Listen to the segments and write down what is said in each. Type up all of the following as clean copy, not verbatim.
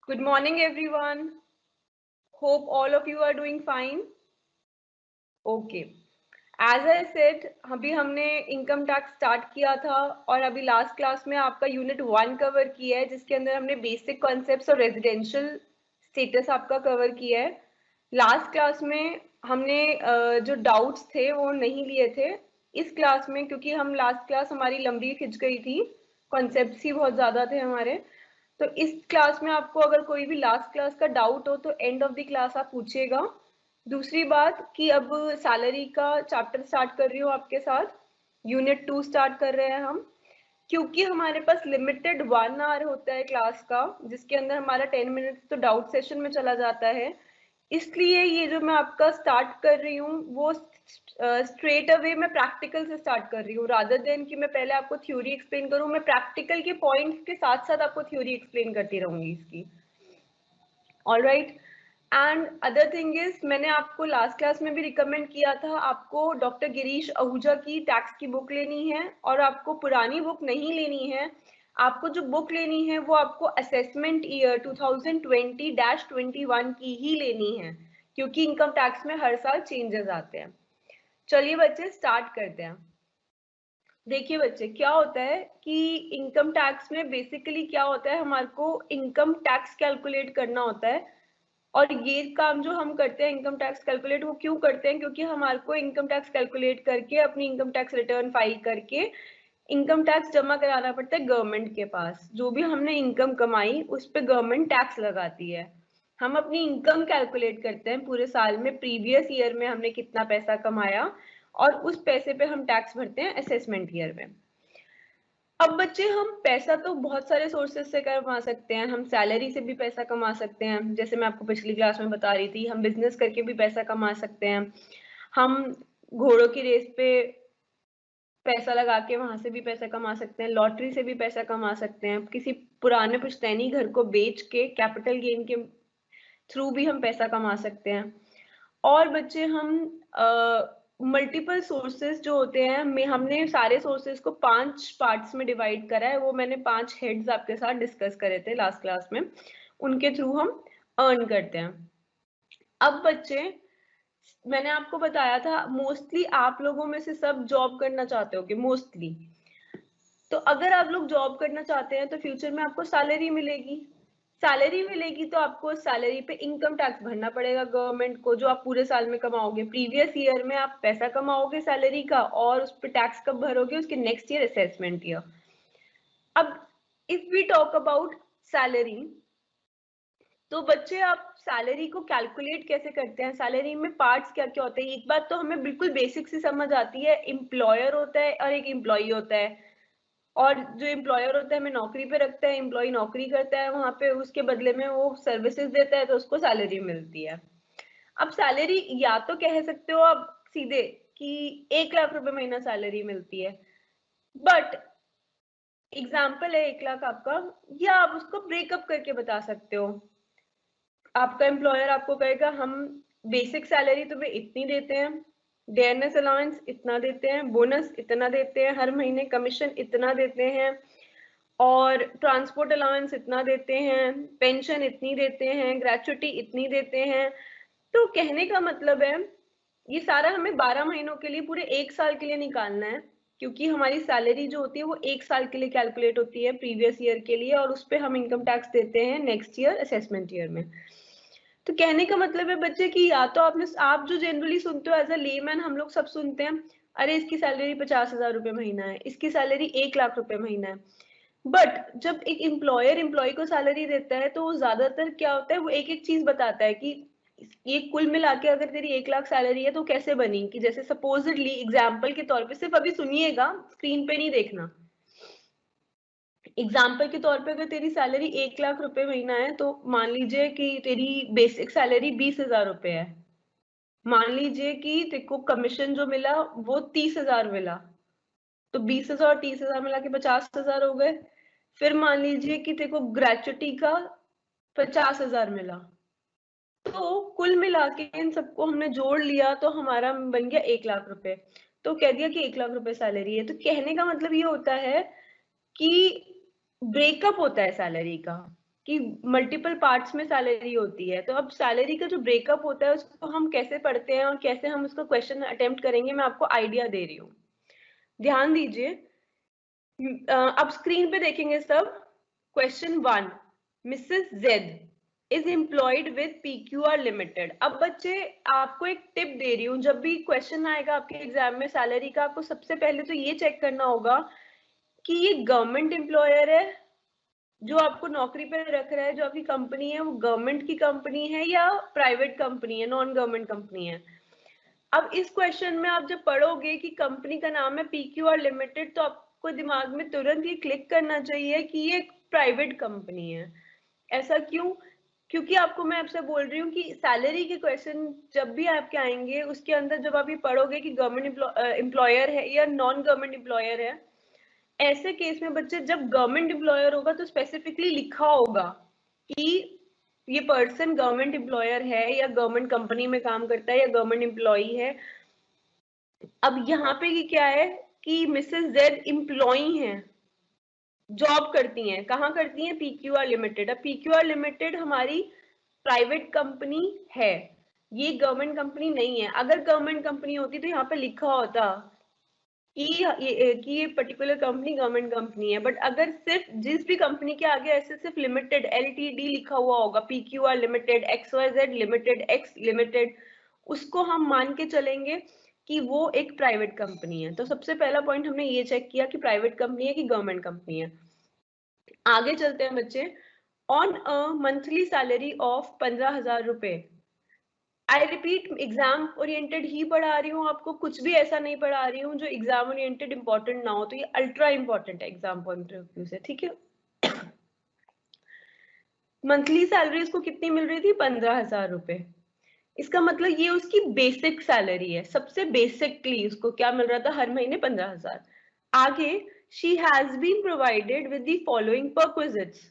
Good morning, everyone. Hope all of you are doing fine. Okay. As I said, अभी हमने income tax start किया था और अभी लास्ट क्लास में आपका यूनिट 1 कवर किया है, जिसके अंदर हमने बेसिक कॉन्सेप्ट्स और रेजिडेंशियल स्टेटस आपका कवर किया है। लास्ट क्लास में हमने जो डाउट्स थे वो नहीं लिए थे। इस क्लास में, क्योंकि हम लास्ट क्लास हमारी लंबी खिंच गई थी, कॉन्सेप्ट्स ही बहुत ज़्यादा थे हमारे, तो इस क्लास में आपको अगर कोई भी लास्ट क्लास का डाउट हो तो एंड ऑफ द क्लास आप पूछिएगा। दूसरी बात कि अब सैलरी का चैप्टर स्टार्ट कर रही हूँ आपके साथ, यूनिट 2 स्टार्ट कर रहे हैं हम। क्योंकि हमारे पास लिमिटेड 1 आवर होता है क्लास का, जिसके अंदर हमारा 10 मिनट्स तो डाउट सेशन में चला जाता है, इसलिए ये जो मैं आपका स्टार्ट कर रही हूँ वो स्ट्रेट अवे मैं प्रैक्टिकल से स्टार्ट कर रही हूँ, रादर देन कि मैं पहले आपको थ्योरी एक्सप्लेन करूँ। मैं प्रैक्टिकल के पॉइंट्स के साथ साथ आपको थ्योरी एक्सप्लेन करती रहूंगी इसकी। Alright. And other thing is, मैंने आपको लास्ट क्लास में भी रिकमेंड किया था, आपको डॉक्टर गिरीश आहूजा की टैक्स की बुक लेनी है, और आपको पुरानी बुक नहीं लेनी है। आपको जो बुक लेनी है वो आपको असेसमेंट ईयर 2020-21 की ही लेनी है, क्योंकि इनकम टैक्स में हर साल चेंजेस आते हैं। चलिए बच्चे स्टार्ट करते हैं। देखिए बच्चे, क्या होता है कि इनकम टैक्स में बेसिकली क्या होता है, हमारे को इनकम टैक्स कैलकुलेट करना होता है। और ये काम जो हम करते हैं इनकम टैक्स कैलकुलेट, वो क्यों करते हैं? क्योंकि हमारे को इनकम टैक्स कैलकुलेट करके अपनी इनकम टैक्स रिटर्न फाइल करके इनकम टैक्स जमा कराना पड़ता है गवर्नमेंट के पास। जो भी हमने इनकम कमाई उस पर गवर्नमेंट टैक्स लगाती है। हम अपनी इनकम कैलकुलेट करते हैं पूरे साल में, प्रीवियस ईयर में हमने कितना पैसा कमाया, और उस पैसे पे हम टैक्स भरते हैं असेसमेंट ईयर में। अब बच्चे, हम पैसा तो बहुत सारे सोर्सेस से कमा सकते हैं। हम सैलरी से भी पैसा कमा सकते हैं, जैसे मैं आपको पिछली क्लास में बता रही थी। हम बिजनेस करके भी पैसा कमा सकते हैं। हम घोड़ों की रेस पे पैसा लगा के वहां से भी पैसा कमा सकते हैं। लॉटरी से भी पैसा कमा सकते हैं। किसी पुराने पुश्तैनी घर को बेच के कैपिटल गेन के थ्रू भी हम पैसा कमा सकते हैं। और बच्चे, हम मल्टीपल सोर्सेस जो होते हैं, में हमने सारे सोर्सेस को 5 पार्ट्स में डिवाइड करा है। वो मैंने 5 हेड्स आपके साथ डिस्कस करे थे लास्ट क्लास में, उनके थ्रू हम अर्न करते हैं। अब बच्चे, मैंने आपको बताया था मोस्टली आप लोगों में से सब जॉब करना चाहते हो कि मोस्टली, तो अगर आप लोग जॉब करना चाहते हैं तो फ्यूचर में आपको सैलरी मिलेगी। सैलरी मिलेगी तो आपको सैलरी पे इनकम टैक्स भरना पड़ेगा गवर्नमेंट को, जो आप पूरे साल में कमाओगे। प्रीवियस ईयर में आप पैसा कमाओगे सैलरी का, और उस पर टैक्स कब भरोगे? उसके नेक्स्ट ईयर असेसमेंट ईयर। अब if we talk about salary, तो बच्चे आप सैलरी को कैलकुलेट कैसे करते हैं? सैलरी में पार्ट्स क्या क्या होते हैं? एक बात तो हमें बिल्कुल बेसिक से समझ आती है, एम्प्लॉयर होता है और एक एम्प्लॉई होता है। और जो एम्प्लॉयर होता है हमें नौकरी पे रखता है, एम्प्लॉय नौकरी करता है वहां पे, उसके बदले में वो सर्विसेज देता है तो उसको सैलरी मिलती है। अब सैलरी या तो कह सकते हो आप सीधे कि 1 लाख रुपए महीना सैलरी मिलती है, बट एग्जाम्पल है 1 लाख आपका, या आप उसको ब्रेकअप करके बता सकते हो। आपका एम्प्लॉयर आपको कहेगा हम बेसिक सैलरी तुम्हें इतनी देते हैं, डेयरनेस अलाउंस इतना देते हैं, बोनस इतना देते हैं हर महीने, कमीशन इतना देते हैं, और ट्रांसपोर्ट अलाउंस इतना देते हैं, पेंशन इतनी देते हैं, ग्रेचुटी इतनी देते हैं। तो कहने का मतलब है, ये सारा हमें 12 महीनों के लिए, पूरे 1 साल के लिए निकालना है, क्योंकि हमारी सैलरी जो होती है वो 1 साल के लिए कैलकुलेट होती है प्रीवियस ईयर के लिए, और उस पर हम इनकम टैक्स देते हैं नेक्स्ट ईयर असेसमेंट ईयर में। तो कहने का मतलब है बच्चे कि या तो आप जो जनरली सुनते हो एज अ लेमैन, हम लोग सब सुनते हैं, अरे इसकी सैलरी 50,000 रुपए महीना है, इसकी सैलरी 1 लाख रुपए महीना है। बट जब एक एम्प्लॉयर एम्प्लॉय को सैलरी देता है तो वो ज्यादातर क्या होता है, वो एक एक चीज बताता है कि ये कुल मिला के अगर तेरी 1 लाख सैलरी है तो कैसे बनी। कि जैसे सपोजिटली एग्जाम्पल के तौर पे, सिर्फ अभी सुनिएगा, स्क्रीन पे नहीं देखना। एग्जाम्पल के तौर पे अगर तेरी सैलरी 1 लाख रुपए महीना है, तो मान लीजिए कि तेरी बेसिक सैलरी 20,000 रुपए है। मान लीजिए कि तेरे को कमीशन जो मिला वो 30,000 मिला, तो 20,000 और 30,000 मिला के 50,000 हो गए। फिर मान लीजिए कि तेरे को ग्रेचुटी का 50,000 मिला, तो कुल मिला के इन सबको हमने जोड़ लिया तो हमारा बन गया 1 लाख रुपए। तो कह दिया कि 1 लाख रुपए सैलरी है। तो कहने का मतलब ये होता है कि ब्रेकअप होता है सैलरी का। कि मल्टीपल पार्ट्स में सैलरी होती है। तो अब सैलरी का जो ब्रेकअप होता है उसको हम कैसे पढ़ते हैं और कैसे हम उसको क्वेश्चन अटेम्प्ट करेंगे, मैं आपको आइडिया दे रही हूँ। ध्यान दीजिए, अब स्क्रीन पे देखेंगे सब। Question 1, Mrs Z is employed with PQR limited. अब बच्चे आपको एक टिप दे रही हूँ, जब भी क्वेश्चन आएगा आपके एग्जाम में सैलरी का, आपको सबसे पहले तो ये चेक करना होगा कि ये गवर्नमेंट एम्प्लॉयर है, जो आपको नौकरी पे रख रहा है, जो आपकी कंपनी है वो गवर्नमेंट की कंपनी है या प्राइवेट कंपनी है, नॉन गवर्नमेंट कंपनी है। अब इस क्वेश्चन में आप जब पढ़ोगे कि कंपनी का नाम है PQR लिमिटेड, तो आपको दिमाग में तुरंत ये क्लिक करना चाहिए कि ये एक प्राइवेट कंपनी है। ऐसा क्यों? क्योंकि आपको मैं आपसे बोल रही हूँ कि सैलरी के क्वेश्चन जब भी आपके आएंगे, उसके अंदर जब आप ये पढ़ोगे कि गवर्नमेंट एम्प्लॉयर है या नॉन गवर्नमेंट एम्प्लॉयर है, ऐसे केस में बच्चे जब गवर्नमेंट एम्प्लॉयर होगा तो स्पेसिफिकली लिखा होगा कि ये पर्सन गवर्नमेंट एम्प्लॉयर है या गवर्नमेंट कंपनी में काम करता है या गवर्नमेंट एम्प्लॉई है। अब यहाँ पे ये क्या है कि मिसेस जेड एम्प्लॉई हैं, जॉब करती हैं, कहाँ करती हैं? PQR limited. अब PQR लिमिटेड हमारी प्राइवेट कंपनी है, ये गवर्नमेंट कंपनी नहीं है। अगर गवर्नमेंट कंपनी होती तो यहाँ पे लिखा होता कि ये पर्टिकुलर कंपनी गवर्नमेंट कंपनी है। बट अगर सिर्फ जिस भी कंपनी के आगे ऐसे सिर्फ लिमिटेड LTD लिखा हुआ होगा, PQR limited, XYZ limited, X limited, उसको हम मान के चलेंगे कि वो एक प्राइवेट कंपनी है। तो सबसे पहला पॉइंट हमने ये चेक किया कि प्राइवेट कंपनी है कि गवर्नमेंट कंपनी है। आगे चलते हैं बच्चे। On a monthly salary of 15,000 रुपए। आई रिपीट, एग्जाम ओरिएंटेड ही पढ़ा रही हूँ आपको, कुछ भी ऐसा नहीं पढ़ा रही हूँ जो एग्जाम ओरिएंटेड इंपॉर्टेंट ना हो। तो ये अल्ट्रा इंपॉर्टेंट है एग्जाम पॉइंट ऑफ व्यू से, ठीक है। मंथली सैलरी इसको कितनी मिल रही थी? 15,000 रुपए। इसका मतलब ये उसकी बेसिक सैलरी है, सबसे बेसिकली उसको क्या मिल रहा था? हर महीने 15,000। आगे, she has been provided with the following perquisites.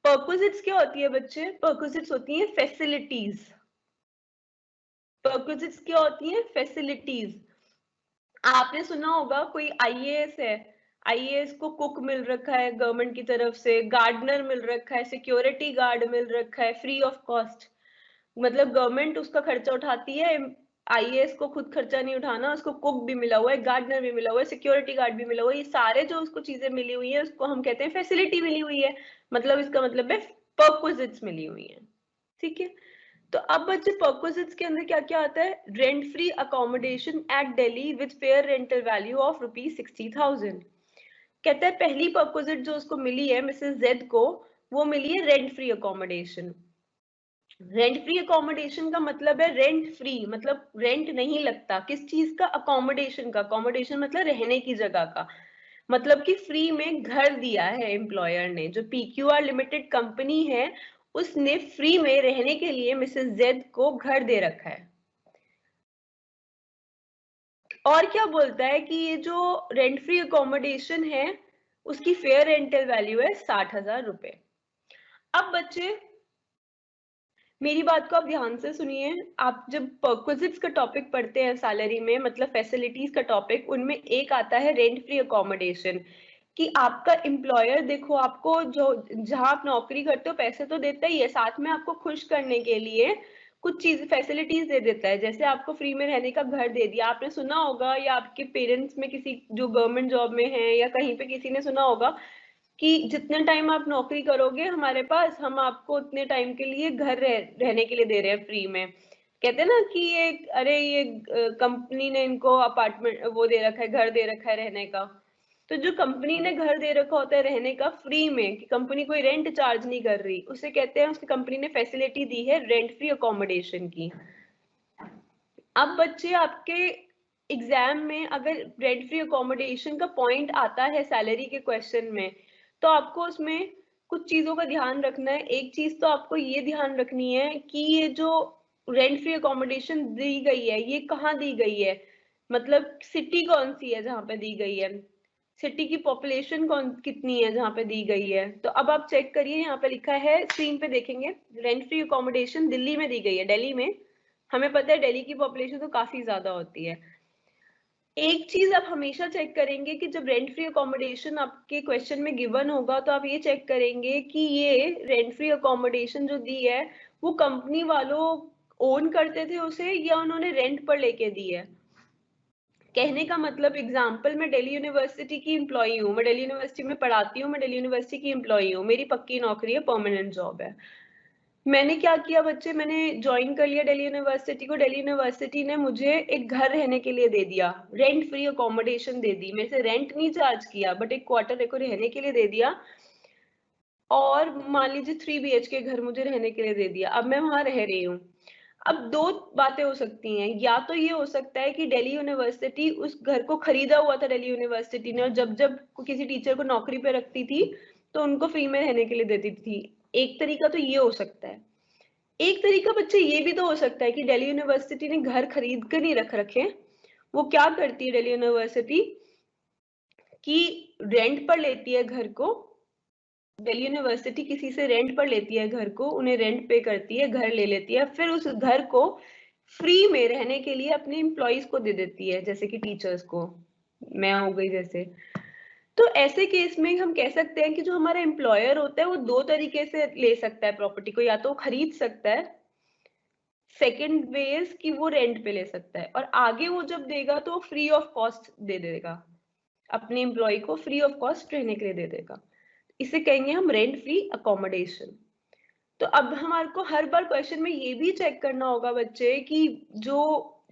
Perquisites क्या होती है बच्चे? परक्विजिट्स होती है फैसिलिटीज। परक्विजिट्स क्या होती है? फैसिलिटीज। आपने सुना होगा कोई IAS है, IAS को कुक मिल रखा है गवर्नमेंट की तरफ से, गार्डनर मिल रखा है, सिक्योरिटी गार्ड मिल रखा है फ्री ऑफ कॉस्ट। मतलब गवर्नमेंट उसका खर्चा उठाती है, IAS को खुद खर्चा नहीं उठाना, उसको कुक भी मिला हुआ है, गार्डनर भी मिला हुआ है, सिक्योरिटी गार्ड भी मिला हुआ है। ये सारे जो उसको चीजें मिली हुई है उसको हम कहते हैं फैसिलिटी मिली हुई है। मतलब इसका मतलब है परक्विजिट्स मिली हुई है, ठीक है। तो अब बच्चे परक्विजिट्स के अंदर क्या क्या आता है? Rent free accommodation at Delhi with fair rental value of ₹60,000। कहता है पहली परक्विजिट जो उसको मिली है मिसेस जेड को, वो मिली है rent free accommodation. Rent free accommodation का मतलब है रेंट फ्री, मतलब रेंट नहीं लगता। किस चीज का? अकोमोडेशन का। अकोमोडेशन मतलब रहने की जगह का, मतलब कि फ्री में घर दिया है एम्प्लॉयर ने। जो PQR लिमिटेड कंपनी है उसने फ्री में रहने के लिए मिसेस जेड को घर दे रखा है। और क्या बोलता है कि ये जो रेंट फ्री अकोमोडेशन है उसकी फेयर रेंटल वैल्यू है 60,000 रुपए। अब बच्चे मेरी बात को आप ध्यान से सुनिए। आप जब परक्विजिट्स का टॉपिक पढ़ते हैं सैलरी में, मतलब फैसिलिटीज का टॉपिक, उनमें एक आता है रेंट फ्री अकोमोडेशन। कि आपका एम्प्लॉयर देखो, आपको जो जहां आप नौकरी करते हो पैसे तो देता ही है, साथ में आपको खुश करने के लिए कुछ चीज फैसिलिटीज दे देता है। जैसे आपको फ्री में रहने का घर दे दिया, आपने सुना होगा, या आपके पेरेंट्स में किसी जो गवर्नमेंट जॉब में है या कहीं पे किसी ने सुना होगा कि जितने टाइम आप नौकरी करोगे हमारे पास, हम आपको उतने टाइम के लिए घर रहने के लिए दे रहे हैं फ्री में। कहते हैं ना कि ये अरे ये कंपनी ने इनको अपार्टमेंट वो दे रखा है, घर दे रखा है रहने का। तो जो कंपनी ने घर दे रखा होता है रहने का फ्री में, कि कंपनी कोई रेंट चार्ज नहीं कर रही, उसे कहते हैं उसकी कंपनी ने फैसिलिटी दी है रेंट फ्री अकोमोडेशन की। अब बच्चे आपके एग्जाम में अगर रेंट फ्री अकोमोडेशन का पॉइंट आता है सैलरी के क्वेश्चन में, तो आपको उसमें कुछ चीजों का ध्यान रखना है। एक चीज तो आपको ये ध्यान रखनी है कि ये जो रेंट फ्री अकोमोडेशन दी गई है ये कहाँ दी गई है, मतलब सिटी कौन सी है जहाँ पे दी गई है, सिटी की पॉपुलेशन कौन कितनी है जहाँ पे दी गई है। तो अब आप चेक करिए, यहाँ पे लिखा है, स्क्रीन पे देखेंगे, रेंट फ्री अकोमोडेशन दिल्ली में दी गई है, दिल्ली में। हमें पता है दिल्ली की पॉपुलेशन तो काफी ज्यादा होती है। एक चीज आप हमेशा चेक करेंगे कि जब रेंट फ्री अकोमोडेशन आपके क्वेश्चन में गिवन होगा तो आप ये चेक करेंगे कि ये रेंट फ्री अकोमोडेशन जो दी है वो कंपनी वालों ओन करते थे उसे या उन्होंने रेंट पर लेके दी है। कहने का मतलब एग्जाम्पल, मैं दिल्ली यूनिवर्सिटी की एम्प्लॉई हूँ, मैं दिल्ली यूनिवर्सिटी में पढ़ाती हूँ, मैं दिल्ली यूनिवर्सिटी की एम्प्लॉई हूँ, मेरी पक्की नौकरी है, परमानेंट जॉब है। मैंने क्या किया बच्चे, मैंने ज्वाइन कर लिया दिल्ली यूनिवर्सिटी को। दिल्ली यूनिवर्सिटी ने मुझे एक घर रहने के लिए दे दिया, रेंट फ्री अकोमोडेशन दे दी, मेरे से रेंट नहीं चार्ज किया बट एक क्वार्टर को रहने के लिए दे दिया। और मान लीजिए 3 BHK घर मुझे रहने के लिए दे दिया, अब मैं वहां रह रही हूँ। अब दो बातें हो सकती हैं, या तो ये हो सकता है कि दिल्ली यूनिवर्सिटी उस घर को खरीदा हुआ था दिल्ली यूनिवर्सिटी ने, और जब जब किसी टीचर को नौकरी पे रखती थी तो उनको फ्री में रहने के लिए देती थी। एक तरीका तो ये हो सकता है। एक तरीका बच्चे ये भी तो हो सकता है कि दिल्ली यूनिवर्सिटी ने घर खरीद कर नहीं रख रखे। वो क्या करती है दिल्ली यूनिवर्सिटी कि रेंट पर लेती है घर को। दिल्ली यूनिवर्सिटी किसी से रेंट पर लेती है घर को, उन्हें रेंट पे करती है, घर ले लेती है, फिर उस घर को फ्री में रहने के लिए अपने एम्प्लॉइज को दे देती है, जैसे कि टीचर्स को, मैं हो गई जैसे। तो ऐसे केस में हम कह सकते हैं कि जो हमारा एम्प्लॉयर होता है वो दो तरीके से ले सकता है प्रॉपर्टी को, या तो खरीद सकता है, सेकंड वेज कि वो रेंट पे ले सकता है, और आगे वो जब देगा तो फ्री ऑफ कॉस्ट दे देगा, अपने एम्प्लॉय को फ्री ऑफ कॉस्ट रहने के लिए दे देगा। इसे कहेंगे हम रेंट फ्री अकोमोडेशन। तो अब हमारे को हर बार क्वेश्चन में ये भी चेक करना होगा बच्चे कि जो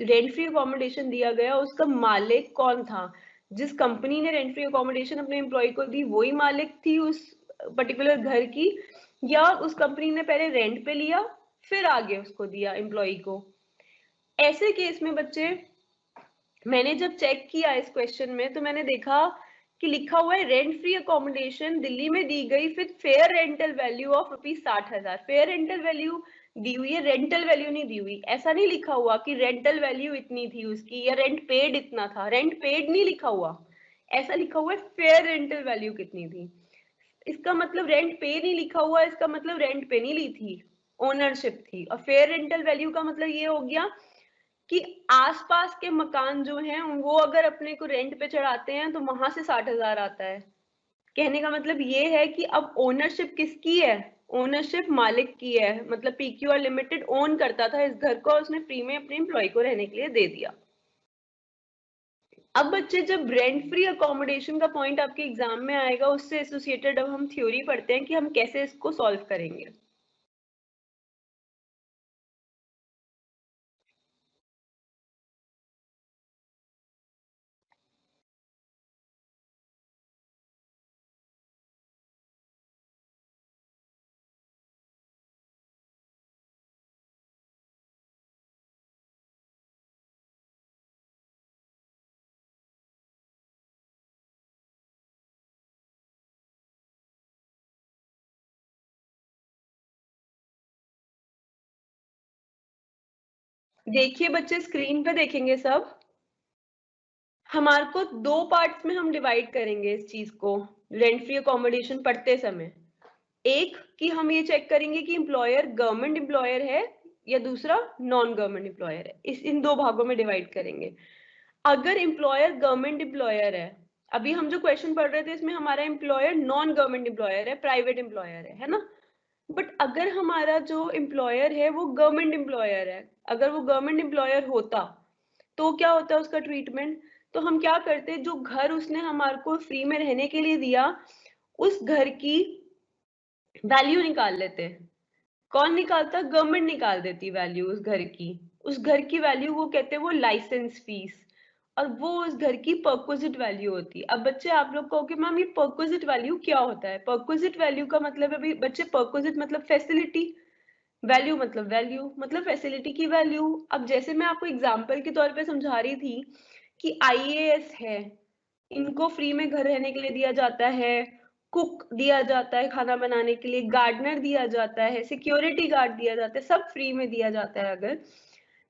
रेंट फ्री अकोमोडेशन दिया गया उसका मालिक कौन था। जिस कंपनी ने रेंट फ्री अकोमोडेशन अपने एम्प्लॉय को दी वही मालिक थी उस पर्टिकुलर घर की, या उस कंपनी ने पहले रेंट पे लिया फिर आगे उसको दिया एम्प्लॉय को। ऐसे केस में बच्चे मैंने जब चेक किया इस क्वेश्चन में तो मैंने देखा कि लिखा हुआ है रेंट फ्री अकोमोडेशन दिल्ली में दी गई with fair rental value of ₹60,000। Fair rental value दी हुई है, रेंटल वैल्यू नहीं दी हुई। ऐसा नहीं लिखा हुआ कि रेंटल वैल्यू इतनी थी उसकी या रेंट पेड इतना था, रेंट पेड नहीं लिखा हुआ, ऐसा लिखा हुआ है फेयर रेंटल वैल्यू कितनी थी। इसका मतलब रेंट पे नहीं लिखा हुआ, इसका मतलब रेंट पे नहीं ली थी, ओनरशिप थी। और फेयर रेंटल वैल्यू का मतलब ये हो गया कि आसपास के मकान जो हैं वो अगर अपने को रेंट पे चढ़ाते हैं तो वहां से 60,000 आता है। कहने का मतलब ये है कि अब ओनरशिप किसकी है, ओनरशिप मालिक की है, मतलब पीक्यूआर लिमिटेड ओन करता था इस घर को, उसने फ्री में अपने एम्प्लॉय को रहने के लिए दे दिया। अब बच्चे जब रेंट फ्री अकोमोडेशन का पॉइंट आपके एग्जाम में आएगा उससे एसोसिएटेड अब हम थ्योरी पढ़ते हैं कि हम कैसे इसको सॉल्व करेंगे। देखिए बच्चे स्क्रीन पे देखेंगे सब, हमारे को दो पार्ट्स में हम डिवाइड करेंगे इस चीज को रेंट फ्री अकोमोडेशन पढ़ते समय। एक कि हम ये चेक करेंगे कि एम्प्लॉयर गवर्नमेंट एम्प्लॉयर है या दूसरा नॉन गवर्नमेंट एम्प्लॉयर है, इन दो भागों में डिवाइड करेंगे। अगर एम्प्लॉयर गवर्नमेंट एम्प्लॉयर है, अभी हम जो क्वेश्चन पढ़ रहे थे इसमें हमारा एम्प्लॉयर नॉन गवर्नमेंट एम्प्लॉयर है, प्राइवेट एम्प्लॉयर है ना। बट अगर हमारा जो एम्प्लॉयर है वो गवर्नमेंट एम्प्लॉयर है, अगर वो गवर्नमेंट एम्प्लॉयर होता तो क्या होता है उसका ट्रीटमेंट। तो हम क्या करते, जो घर उसने हमारे को फ्री में रहने के लिए दिया उस घर की वैल्यू निकाल लेते हैं। कौन निकालता, गवर्नमेंट निकाल देती वैल्यू उस घर की। उस घर की वैल्यू वो कहते हैं वो लाइसेंस फीस, और वो उस घर की परक्विजिट वैल्यू होती है। अब बच्चे आप लोग कहोगे मैम ये परक्विजिट वैल्यू क्या होता है। परक्विजिट वैल्यू का मतलब है बच्चे, परक्विजिट मतलब फैसिलिटी, वैल्यू मतलब वैल्यू, मतलब फैसिलिटी की वैल्यू। अब जैसे मैं आपको एग्जांपल के तौर पे समझा रही थी कि आईएएस है, इनको फ्री में घर रहने के लिए दिया जाता है, कुक दिया जाता है खाना बनाने के लिए, गार्डनर दिया जाता है, सिक्योरिटी गार्ड दिया जाता है, सब फ्री में दिया जाता है। अगर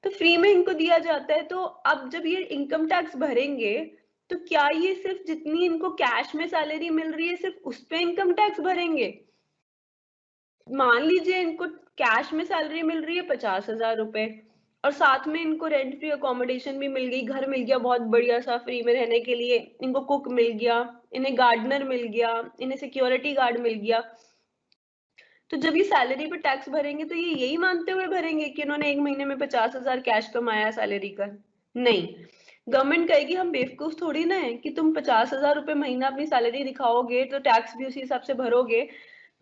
तो फ्री में इनको दिया जाता है तो अब जब ये इनकम टैक्स भरेंगे तो क्या ये सिर्फ जितनी इनको कैश में सैलरी मिल रही है सिर्फ उस पे इनकम टैक्स भरेंगे। मान लीजिए इनको कैश में सैलरी मिल रही है 50,000 रुपए, और साथ में इनको रेंट फ्री अकोमोडेशन भी मिल गई, घर मिल गया बहुत बढ़िया सा फ्री में रहने के लिए, इनको कुक मिल गया, इन्हें गार्डनर मिल गया, इन्हें सिक्योरिटी गार्ड मिल गया। तो जब ये सैलरी पे टैक्स भरेंगे तो ये यही मानते हुए भरेंगे कि इन्होंने एक महीने में 50,000 कैश कमाया सैलरी का? नहीं, गवर्नमेंट कहेगी हम बेवकूफ थोड़ी ना है कि तुम 50,000 रुपए महीना अपनी सैलरी दिखाओगे तो टैक्स भी उसी हिसाब से भरोगे।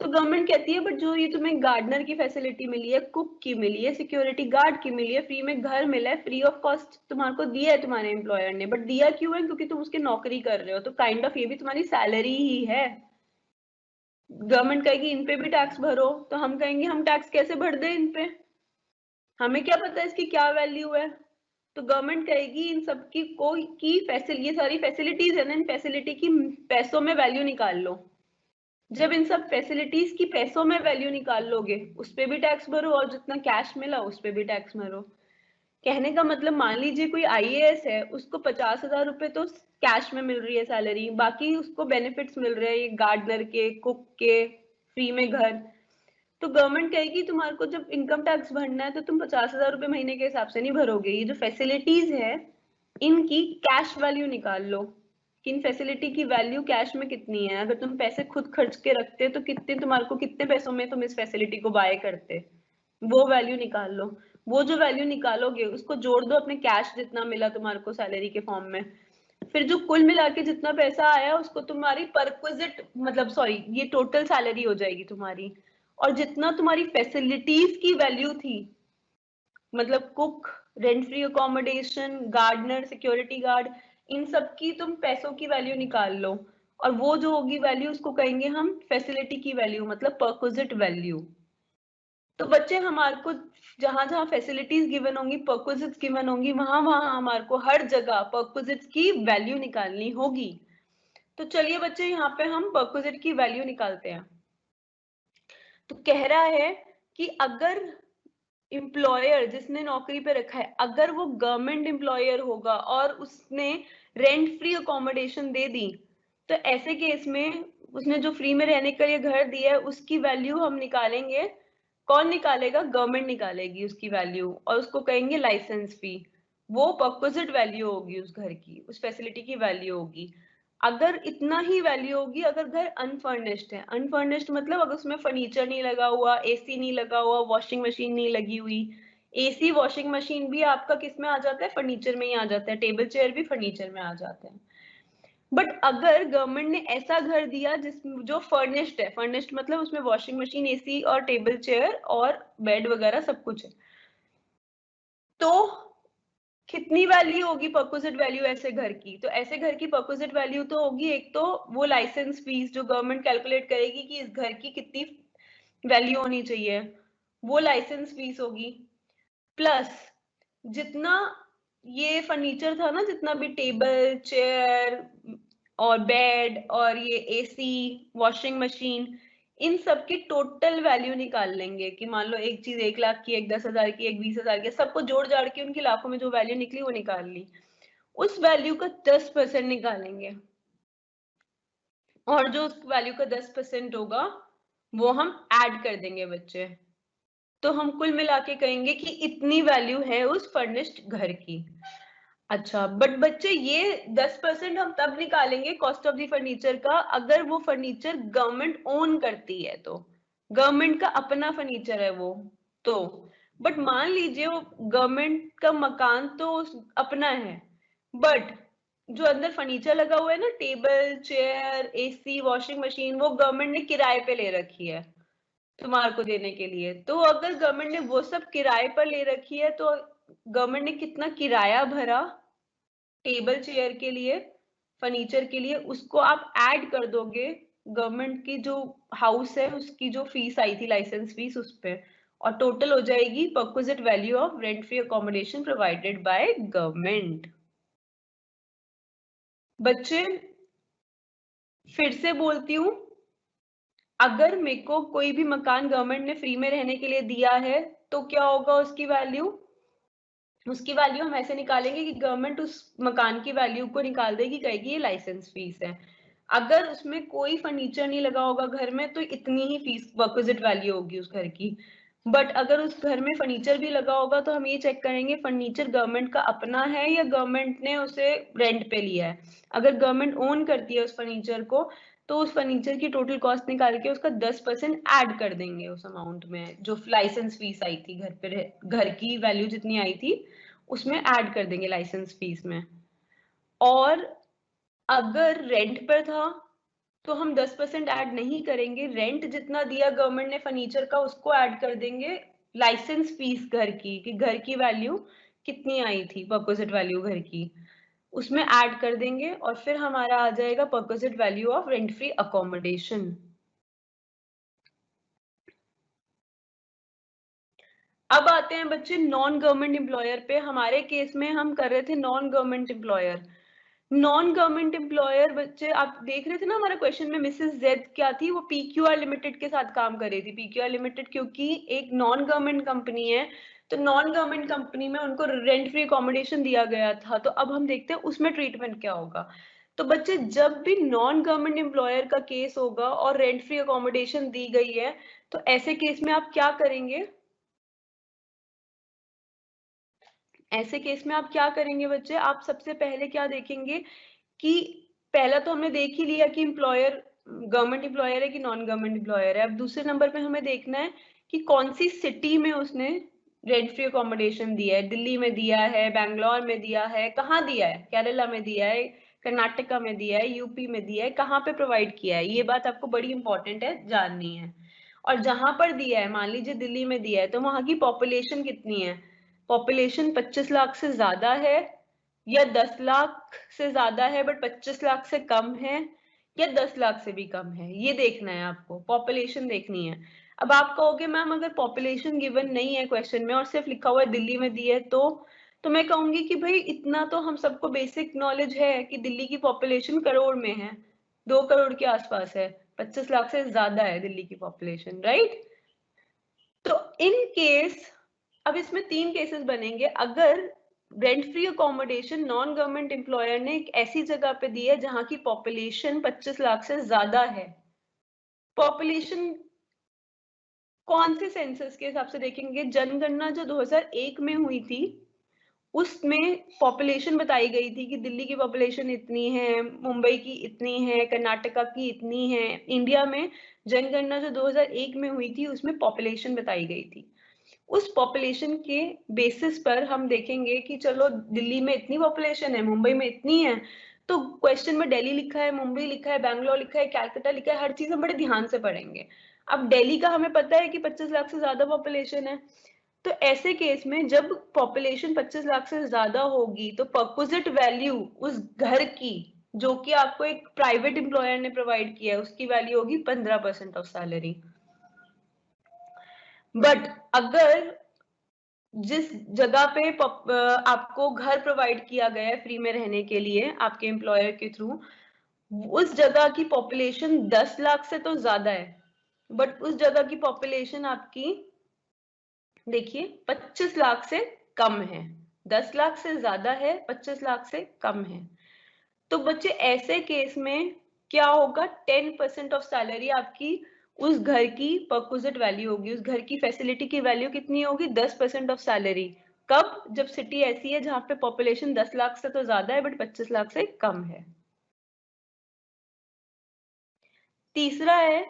तो गवर्नमेंट कहती है बट जो ये तुम्हें गार्डनर की फैसिलिटी मिली है, कुक की मिली है, सिक्योरिटी गार्ड की मिली है, फ्री में घर मिला है, फ्री ऑफ कॉस्ट तुम्हारे को दिया है तुम्हारे एम्प्लॉयर ने, बट दिया क्यों है? क्योंकि तुम उसकी नौकरी कर रहे हो, तो काइंड ऑफ ये भी तुम्हारी सैलरी ही है। गवर्नमेंट कहेगी इन पे भी टैक्स भरो, तो हम कहेंगे हम टैक्स कैसे भर दें इन पे, हमें क्या पता इसकी क्या वैल्यू है। तो गवर्नमेंट कहेगी इन सब की कोई की फैसिलिटी, ये सारी फैसिलिटीज है ना, इन फैसिलिटी की पैसों में वैल्यू निकाल लो। जब इन सब फैसिलिटीज की पैसों में वैल्यू निकाल लोगे उस पे भी टैक्स भरो, और जितना कैश मिला उस पे भी टैक्स भरो। कहने का मतलब मान लीजिए कोई आईएएस है, उसको 50,000 रुपए तो कैश में मिल रही है सैलरी, बाकी उसको बेनिफिट्स मिल रहे हैं ये गार्डनर के, कुक के, फ्री में घर। तो गवर्नमेंट कहेगी तुम्हारे को जब इनकम टैक्स भरना है तो तुम 50,000 रुपए महीने के हिसाब से नहीं भरोगे, ये जो फैसिलिटीज है इनकी कैश वैल्यू निकाल लो कि इन फैसिलिटी की वैल्यू कैश में कितनी है। अगर तुम पैसे खुद खर्च के रखते तो कितने तुम्हारे को कितने पैसों में तुम इस फैसिलिटी को बाय करते, वो वैल्यू निकाल लो। वो जो वैल्यू निकालोगे उसको जोड़ दो अपने कैश जितना मिला तुम्हारे को सैलरी के फॉर्म में, फिर जो कुल मिला के जितना पैसा आया उसको तुम्हारी परक्विजिट मतलब सॉरी ये टोटल सैलरी हो जाएगी तुम्हारी। और जितना तुम्हारी फैसिलिटीज की वैल्यू थी, मतलब cook, rent free accommodation, gardener, security guard, इन सब की तुम पैसों की वैल्यू निकाल लो, और वो जो होगी वैल्यू उसको कहेंगे हम फैसिलिटी की वैल्यू, मतलब परक्विजिट वैल्यू। तो बच्चे हमारे को जहां जहां फैसिलिटीज गिवन होंगी, परक्विजिट्स गिवन होंगी, वहां वहां हमारे को हर जगह परक्विजिट्स की वैल्यू निकालनी होगी। तो चलिए बच्चे यहाँ पे हम परक्विजिट की वैल्यू निकालते हैं। तो कह रहा है कि अगर एम्प्लॉयर जिसने नौकरी पे रखा है अगर वो गवर्नमेंट एम्प्लॉयर होगा और उसने रेंट फ्री अकोमोडेशन दे दी, तो ऐसे केस में उसने जो फ्री में रहने के लिए घर दिया है उसकी वैल्यू हम निकालेंगे। कौन निकालेगा? गवर्नमेंट निकालेगी उसकी वैल्यू, और उसको कहेंगे लाइसेंस फी। वो परक्विजिट वैल्यू होगी उस घर की, उस फैसिलिटी की वैल्यू होगी। अगर इतना ही वैल्यू होगी अगर घर अनफर्निश्ड है। अनफर्निश्ड मतलब अगर उसमें फर्नीचर नहीं लगा हुआ, एसी नहीं लगा हुआ, वॉशिंग मशीन नहीं लगी हुई। एसी वॉशिंग मशीन भी आपका किस में आ जाता है? फर्नीचर में ही आ जाता है, टेबल चेयर भी फर्नीचर में आ जाते हैं। बट अगर गवर्नमेंट ने ऐसा घर दिया जिस जो फर्निश्ड है, फर्निश्ड मतलब उसमें वॉशिंग मशीन, एसी और टेबल चेयर और बेड वगैरह सब कुछ है, तो कितनी वैल्यू होगी परक्विजिट वैल्यू ऐसे घर की? तो ऐसे घर की परक्विजिट वैल्यू तो होगी, एक तो वो लाइसेंस फीस जो गवर्नमेंट कैलकुलेट करेगी कि इस घर की कितनी वैल्यू होनी चाहिए, वो लाइसेंस फीस होगी, प्लस जितना ये फर्नीचर था ना, जितना भी टेबल चेयर और बेड और ये एसी वॉशिंग मशीन, इन सब की टोटल वैल्यू निकाल लेंगे कि मान लो एक चीज 1 लाख की, एक 10,000 की, एक 20,000 की, सबको जोड़ जाड़ के उनकी लाखों में जो वैल्यू निकली वो निकाल ली। उस वैल्यू का 10% निकालेंगे, और जो उस वैल्यू का 10% होगा वो हम ऐड कर देंगे बच्चे। तो हम कुल मिला के कहेंगे कि इतनी वैल्यू है उस फर्निश्ड घर की। अच्छा, बट बच्चे ये 10% हम तब निकालेंगे कॉस्ट ऑफ द फर्नीचर का अगर वो फर्नीचर गवर्नमेंट ओन करती है, तो गवर्नमेंट का अपना फर्नीचर है वो तो। बट मान लीजिए वो गवर्नमेंट का मकान तो अपना है, बट जो अंदर फर्नीचर लगा हुआ है ना, table chair AC washing machine, वो गवर्नमेंट ने किराए पे ले रखी है तुम्हारे को देने के लिए। तो अगर गवर्नमेंट ने वो सब किराए पर ले रखी है तो गवर्नमेंट ने कितना किराया भरा टेबल चेयर के लिए, फर्नीचर के लिए, उसको आप ऐड कर दोगे गवर्नमेंट की जो हाउस है उसकी जो फीस आई थी लाइसेंस फीस उस पे, और टोटल हो जाएगी perquisite value of rent free accommodation provided by government. बच्चे फिर से बोलती हूँ, अगर मेरे को कोई भी मकान गवर्नमेंट ने फ्री में रहने के लिए दिया है तो क्या होगा उसकी वैल्यू? उसकी वैल्यू हम ऐसे निकालेंगे कि गवर्नमेंट उस मकान की वैल्यू को निकाल देगी, कहेगी ये लाइसेंस फीस है। अगर उसमें कोई फर्नीचर नहीं लगा होगा घर में तो इतनी ही फीस परक्विजिट वैल्यू होगी उस घर की। बट अगर उस घर में फर्नीचर भी लगा होगा तो हम ये चेक करेंगे फर्नीचर गवर्नमेंट का अपना है या गवर्नमेंट ने उसे रेंट पे लिया है। अगर गवर्नमेंट ओन करती है उस फर्नीचर को तो उस फर्नीचर की टोटल कॉस्ट निकाल के उसका 10% ऐड कर देंगे उस अमाउंट में, जो लाइसेंस फीस आई थी घर पे, घर की वैल्यू जितनी आई थी उसमें ऐड कर देंगे लाइसेंस फीस में। और अगर रेंट पर था तो हम 10% ऐड नहीं करेंगे, रेंट जितना दिया गवर्नमेंट ने फर्नीचर का उसको ऐड कर देंगे लाइसेंस फीस घर की, कि घर की वैल्यू कितनी आई थी, परक्विजिट वैल्यू घर की, उसमें ऐड कर देंगे और फिर हमारा आ जाएगा perquisite value of rent free accommodation. अब आते हैं बच्चे नॉन गवर्नमेंट एम्प्लॉयर पे। हमारे केस में हम कर रहे थे non government employer. Non government employer बच्चे आप देख रहे थे ना हमारे क्वेश्चन में, मिसेस जेड क्या थी, वो पीक्यूआर लिमिटेड के साथ काम कर रही थी। पीक्यूआर लिमिटेड क्योंकि एक नॉन गवर्नमेंट कंपनी है तो नॉन गवर्नमेंट कंपनी में उनको रेंट फ्री अकोमोडेशन दिया गया था। तो अब हम देखते हैं उसमें ट्रीटमेंट क्या होगा। तो बच्चे जब भी नॉन गवर्नमेंट एम्प्लॉयर का केस होगा और रेंट फ्री अकोमोडेशन दी गई है तो ऐसे केस में आप क्या करेंगे, ऐसे केस में आप क्या करेंगे बच्चे, आप सबसे पहले क्या देखेंगे कि पहला तो हमने देख ही लिया कि एम्प्लॉयर गवर्नमेंट एम्प्लॉयर है कि नॉन गवर्नमेंट एम्प्लॉयर है। अब दूसरे नंबर पे हमें देखना है कि कौन सी सिटी में उसने रेंट फ्री अकोमोडेशन दिया है, दिल्ली में दिया है, बैंगलोर में दिया है, कहाँ दिया है, केरला में दिया है, कर्नाटका में दिया है, यूपी में दिया है, कहाँ पे प्रोवाइड किया है, ये बात आपको बड़ी इंपॉर्टेंट है जाननी है। और जहां पर दिया है, मान लीजिए दिल्ली में दिया है, तो वहां की पॉपुलेशन कितनी है, पॉपुलेशन 25 लाख से ज्यादा है या 10 लाख से ज्यादा है बट 25 लाख से कम है या 10 लाख से भी कम है, ये देखना है आपको, पॉपुलेशन देखनी है। अब आप कहोगे मैम अगर पॉपुलेशन गिवन नहीं है क्वेश्चन में और सिर्फ लिखा हुआ है दिल्ली में दी है तो मैं कहूंगी कि भाई इतना तो हम सबको बेसिक नॉलेज है कि दिल्ली की पॉपुलेशन करोड़ में है, 2 करोड़ के आसपास है, 25 लाख से ज्यादा है दिल्ली की पॉपुलेशन, राइट। तो इन केस, अब इसमें 3 केसेस बनेंगे। अगर rent free accommodation non government employer ने एक ऐसी जगह पे दी है जहां की पॉपुलेशन 25 लाख से ज्यादा है, पॉपुलेशन कौन से सेंसस के हिसाब से देखेंगे, जनगणना जो 2001 में हुई थी उसमें पॉपुलेशन बताई गई थी कि दिल्ली की पॉपुलेशन इतनी है, मुंबई की इतनी है, कर्नाटका की इतनी है। इंडिया में जनगणना जो 2001 में हुई थी उसमें पॉपुलेशन बताई गई थी। उस पॉपुलेशन के बेसिस पर हम देखेंगे कि चलो दिल्ली में इतनी पॉपुलेशन है, मुंबई में इतनी है, तो क्वेश्चन में दिल्ली लिखा है, मुंबई लिखा है, बैंगलोर लिखा है, कैलकाटा लिखा है, हर चीज हम बड़े ध्यान से पढ़ेंगे। अब दिल्ली का हमें पता है कि 25 लाख से ज्यादा पॉपुलेशन है, तो ऐसे केस में जब पॉपुलेशन 25 लाख से ज्यादा होगी तो परक्विजिट वैल्यू उस घर की, जो कि आपको एक प्राइवेट एम्प्लॉयर ने प्रोवाइड किया है, उसकी वैल्यू होगी 15% ऑफ सैलरी। बट अगर जिस जगह पे आपको घर प्रोवाइड किया गया है फ्री में रहने के लिए आपके एम्प्लॉयर के थ्रू, उस जगह की पॉपुलेशन 10 लाख से तो ज्यादा है बट उस जगह की पॉपुलेशन आपकी देखिए 25 लाख से कम है, 10 लाख से ज्यादा है, 25 लाख से कम है। तो बच्चे ऐसे केस में क्या होगा, 10% ऑफ सैलरी आपकी उस घर की परक्विजिट वैल्यू होगी, उस घर की फैसिलिटी की वैल्यू कितनी होगी, 10% ऑफ सैलरी। कब, जब सिटी ऐसी है जहां पे पॉपुलेशन 10 लाख से तो ज्यादा है बट 25 लाख से कम है। तीसरा है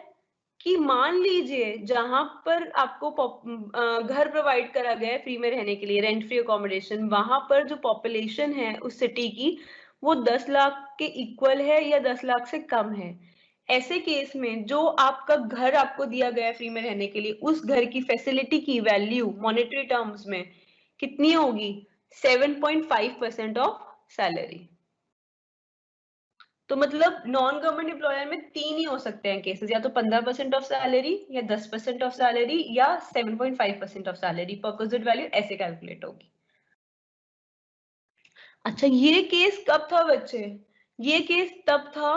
कि मान लीजिए जहां पर आपको घर प्रोवाइड करा गया है फ्री में रहने के लिए, रेंट फ्री अकोमोडेशन, वहां पर जो पॉपुलेशन है उस सिटी की वो 10 लाख के इक्वल है या 10 लाख से कम है। ऐसे केस में जो आपका घर आपको दिया गया है फ्री में रहने के लिए, उस घर की फैसिलिटी की वैल्यू मॉनेटरी टर्म्स में कितनी होगी, 7.5% ऑफ सैलरी। तो मतलब नॉन गवर्नमेंट एम्प्लॉयर में 3 ही हो सकते हैं केसेस, या तो 15% ऑफ सैलरी या 10% ऑफ सैलरी या 7.5% ऑफ सैलरी, परक्विजिट वैल्यू ऐसे कैलकुलेट होगी। अच्छा ये केस कब था बच्चे, ये केस तब था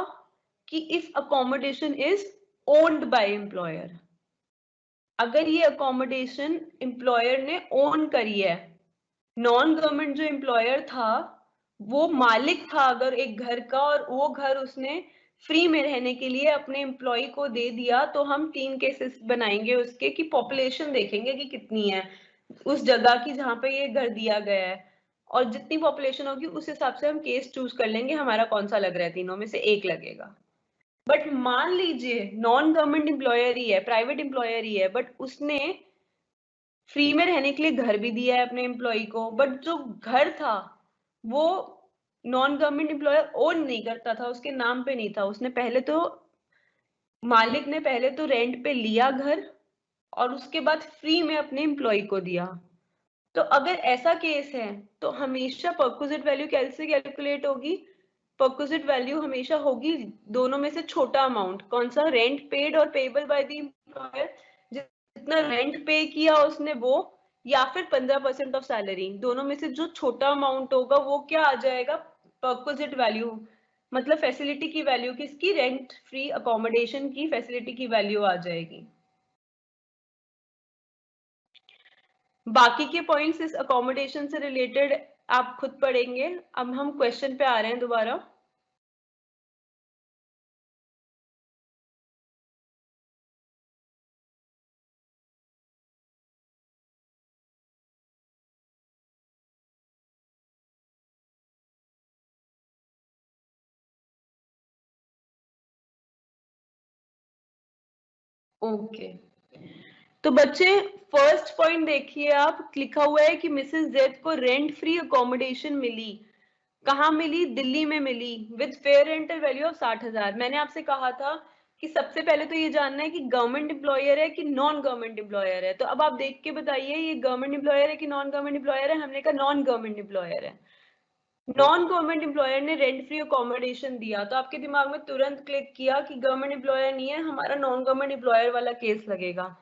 कि if accommodation is owned by employer, अगर ये अकोमोडेशन एम्प्लॉयर ने ओन करी है, नॉन गवर्नमेंट जो एम्प्लॉयर था वो मालिक था अगर एक घर का और वो घर उसने फ्री में रहने के लिए अपने एम्प्लॉय को दे दिया, तो हम 3 केसेस बनाएंगे उसके, कि पॉपुलेशन देखेंगे कि कितनी है उस जगह की जहाँ पे ये घर दिया गया है, और जितनी पॉपुलेशन होगी उस हिसाब से हम केस चूज कर लेंगे हमारा कौन सा लग रहा है, तीनों में से एक लगेगा। बट मान लीजिए नॉन गवर्नमेंट एम्प्लॉयर ही है, प्राइवेट एम्प्लॉयर ही है, बट उसने फ्री में रहने के लिए घर भी दिया है अपने एम्प्लॉय को, बट जो घर था वो नॉन गवर्नमेंट एम्प्लॉयर ओन नहीं करता था, उसके नाम पे नहीं था, उसने पहले तो मालिक ने पहले तो रेंट पे लिया घर और उसके बाद फ्री में अपने एम्प्लॉय को दिया। तो अगर ऐसा केस है तो हमेशा परक्विजिट वैल्यू कैसे कैलकुलेट होगी? परक्विजिट वैल्यू हमेशा होगी दोनों में से छोटा अमाउंट, कौन सा? रेंट पेड और पेबल बाय द एम्प्लॉयर, जितना रेंट पे किया उसने वो, या फिर 15% ऑफ सैलरी, दोनों में से जो छोटा अमाउंट होगा वो क्या आ जाएगा? परक्विजिट वैल्यू, मतलब फैसिलिटी की वैल्यू, किसकी? रेंट फ्री अकोमोडेशन की फैसिलिटी की वैल्यू आ जाएगी। बाकी के पॉइंट्स इस अकोमोडेशन से रिलेटेड आप खुद पढ़ेंगे। अब हम क्वेश्चन पे आ रहे हैं दोबारा। ओके, तो बच्चे फर्स्ट पॉइंट देखिए, आप लिखा हुआ है कि मिसेस जेड को रेंट फ्री अकोमोडेशन मिली। कहाँ मिली? दिल्ली में मिली, with fair rental value of 60,000। मैंने आपसे कहा था कि सबसे पहले तो ये जानना है कि गवर्नमेंट एम्प्लॉयर है कि नॉन गवर्नमेंट एम्प्लॉयर है। तो अब आप देख के बताइए ये गवर्नमेंट एम्प्लॉयर है कि नॉन गवर्नमेंट एम्प्लॉयर है? हमने कहा नॉन गवर्नमेंट एम्प्लॉयर है। नॉन गवर्नमेंट एम्प्लॉयर ने रेंट फ्री अकोमोडेशन दिया, तो आपके दिमाग में तुरंत क्लिक किया कि गवर्नमेंट एम्प्लॉयर नहीं है, हमारा नॉन गवर्नमेंट एम्प्लॉयर वाला केस लगेगा।